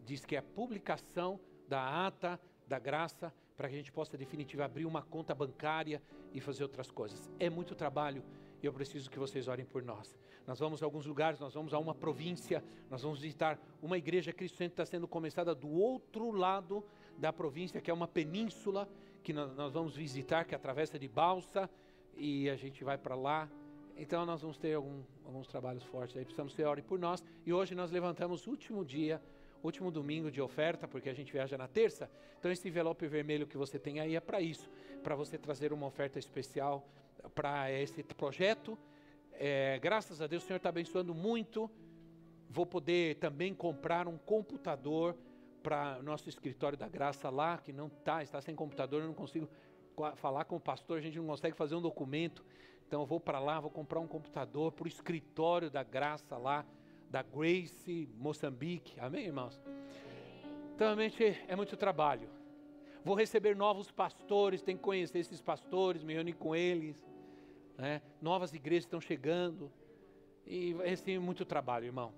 diz que é a publicação da ata da graça, para que a gente possa definitivamente abrir uma conta bancária e fazer outras coisas. É muito trabalho e eu preciso que vocês orem por nós. Nós vamos a alguns lugares, nós vamos a uma província, nós vamos visitar uma igreja Cristo Centro que está sendo começada do outro lado da província, que é uma península, que nós vamos visitar, que atravessa de balsa, e a gente vai para lá. Então nós vamos ter alguns trabalhos fortes aí, precisamos que orem por nós. E hoje nós levantamos o último domingo de oferta, porque a gente viaja na terça. Então esse envelope vermelho que você tem aí é para isso, para você trazer uma oferta especial para esse projeto. Graças a Deus o Senhor está abençoando muito. Vou poder também comprar um computador para o nosso escritório da graça lá, que está sem computador, eu não consigo falar com o pastor, a gente não consegue fazer um documento. Então eu vou para lá, vou comprar um computador para o escritório da graça lá, da Grace, Moçambique. Amém, irmãos? Então, realmente é muito trabalho. Vou receber novos pastores, tenho que conhecer esses pastores, me reunir com eles, né? Novas igrejas estão chegando, e vai ser muito trabalho, irmão.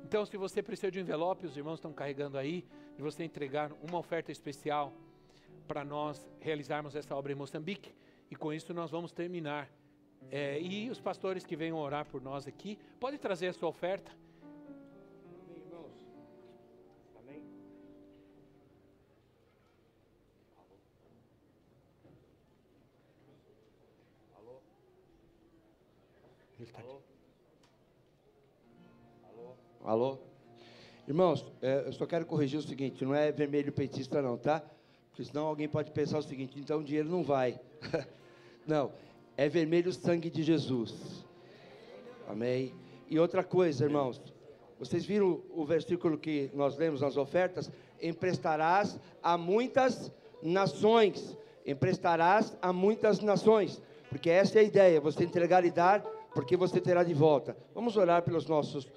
Então, se você precisa de um envelope, os irmãos estão carregando aí, de você entregar uma oferta especial para nós realizarmos essa obra em Moçambique, e com isso nós vamos terminar. E os pastores que venham orar por nós aqui, podem trazer a sua oferta. Amém, irmãos? Amém? Alô? Ele está aqui. Alô? Irmãos, eu só quero corrigir o seguinte, não é vermelho petista não, tá? Porque senão alguém pode pensar o seguinte, então o dinheiro não vai. Não, é vermelho sangue de Jesus. Amém? E outra coisa, irmãos, vocês viram o versículo que nós lemos nas ofertas? Emprestarás a muitas nações. Emprestarás a muitas nações. Porque essa é a ideia, você entregar e dar, porque você terá de volta. Vamos orar pelos nossos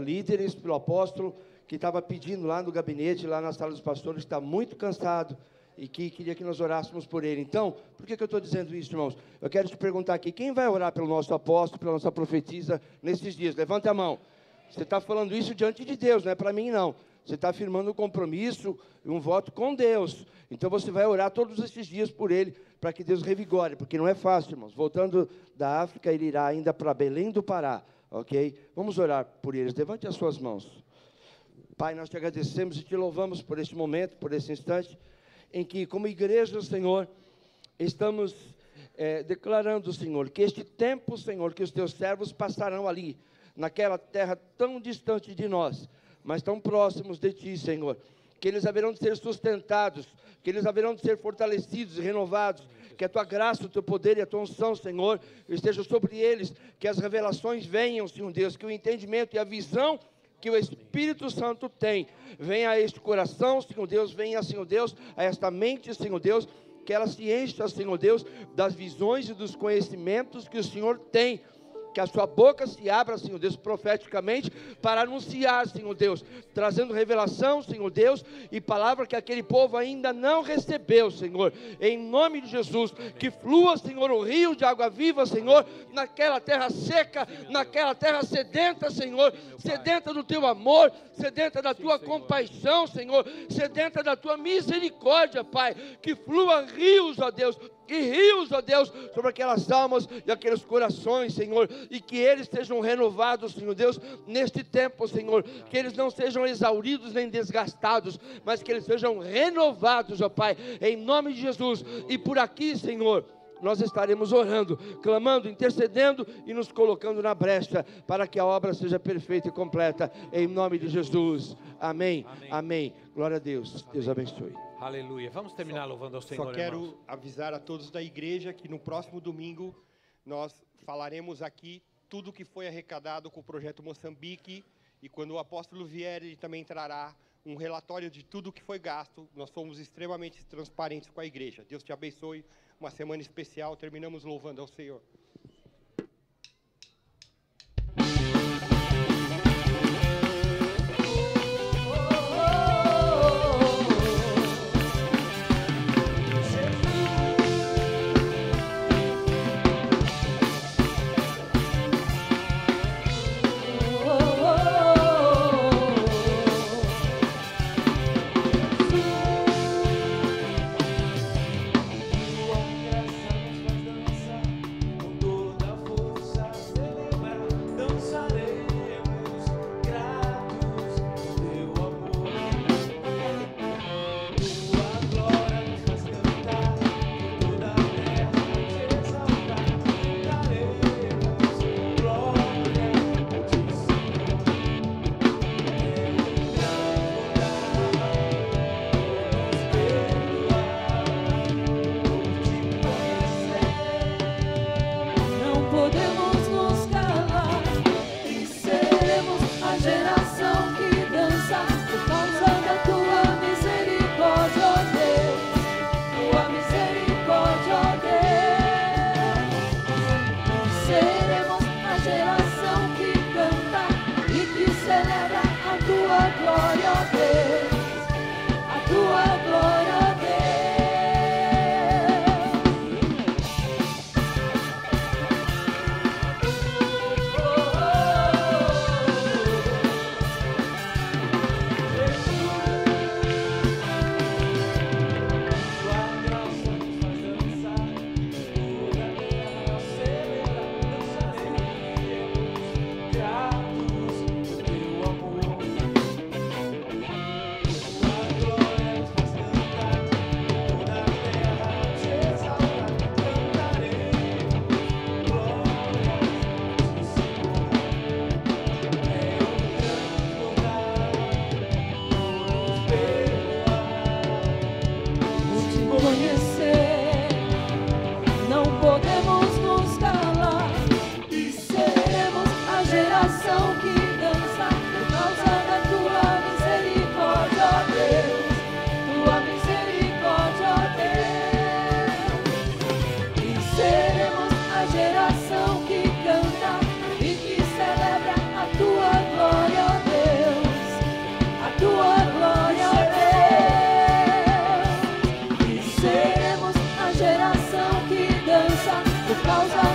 líderes, pelo apóstolo, que estava pedindo lá no gabinete, lá na sala dos pastores, que está muito cansado, e que queria que nós orássemos por ele. Então, por que eu estou dizendo isso, irmãos? Eu quero te perguntar aqui, quem vai orar pelo nosso apóstolo, pela nossa profetisa, nesses dias? Levanta a mão. Você está falando isso diante de Deus, não é para mim não. Você está afirmando um compromisso e um voto com Deus. Então você vai orar todos esses dias por ele, para que Deus revigore, porque não é fácil, irmãos. Voltando da África, ele irá ainda para Belém do Pará, ok? Vamos orar por eles. Levante as suas mãos. Pai, nós te agradecemos e te louvamos por este momento, por esse instante, em que, como igreja, Senhor, estamos declarando, Senhor, que este tempo, Senhor, que os teus servos passarão ali, naquela terra tão distante de nós, mas tão próximos de Ti, Senhor, que eles haverão de ser sustentados, que eles haverão de ser fortalecidos e renovados, que a Tua graça, o Teu poder e a Tua unção, Senhor, estejam sobre eles, que as revelações venham, Senhor Deus, que o entendimento e a visão que o Espírito Santo tem, venha a este coração, Senhor Deus, venha, Senhor Deus, a esta mente, Senhor Deus, que ela se encha, Senhor Deus, das visões e dos conhecimentos que o Senhor tem, que a sua boca se abra, Senhor Deus, profeticamente, para anunciar, Senhor Deus, trazendo revelação, Senhor Deus, e palavra que aquele povo ainda não recebeu, Senhor, em nome de Jesus, que flua, Senhor, o rio de água viva, Senhor, naquela terra seca, naquela terra sedenta, Senhor, sedenta do Teu amor, sedenta da Tua compaixão, Senhor, sedenta da Tua misericórdia, Pai, que flua rios, ó Deus, e rios, ó Deus, sobre aquelas almas e aqueles corações, Senhor, e que eles sejam renovados, Senhor Deus, neste tempo, Senhor, que eles não sejam exauridos nem desgastados, mas que eles sejam renovados, ó Pai, em nome de Jesus. E por aqui, Senhor, nós estaremos orando, clamando, intercedendo e nos colocando na brecha, para que a obra seja perfeita e completa, em nome de Jesus. Amém, amém, amém. Glória a Deus, amém. Deus abençoe. Aleluia. Vamos terminar louvando ao Senhor, Só quero irmãos. avisar a todos da igreja que no próximo domingo nós falaremos aqui tudo que foi arrecadado com o Projeto Moçambique, e quando o apóstolo vier, ele também trará um relatório de tudo que foi gasto. Nós fomos extremamente transparentes com a igreja. Deus te abençoe. Uma semana especial. Terminamos louvando ao Senhor. Por causa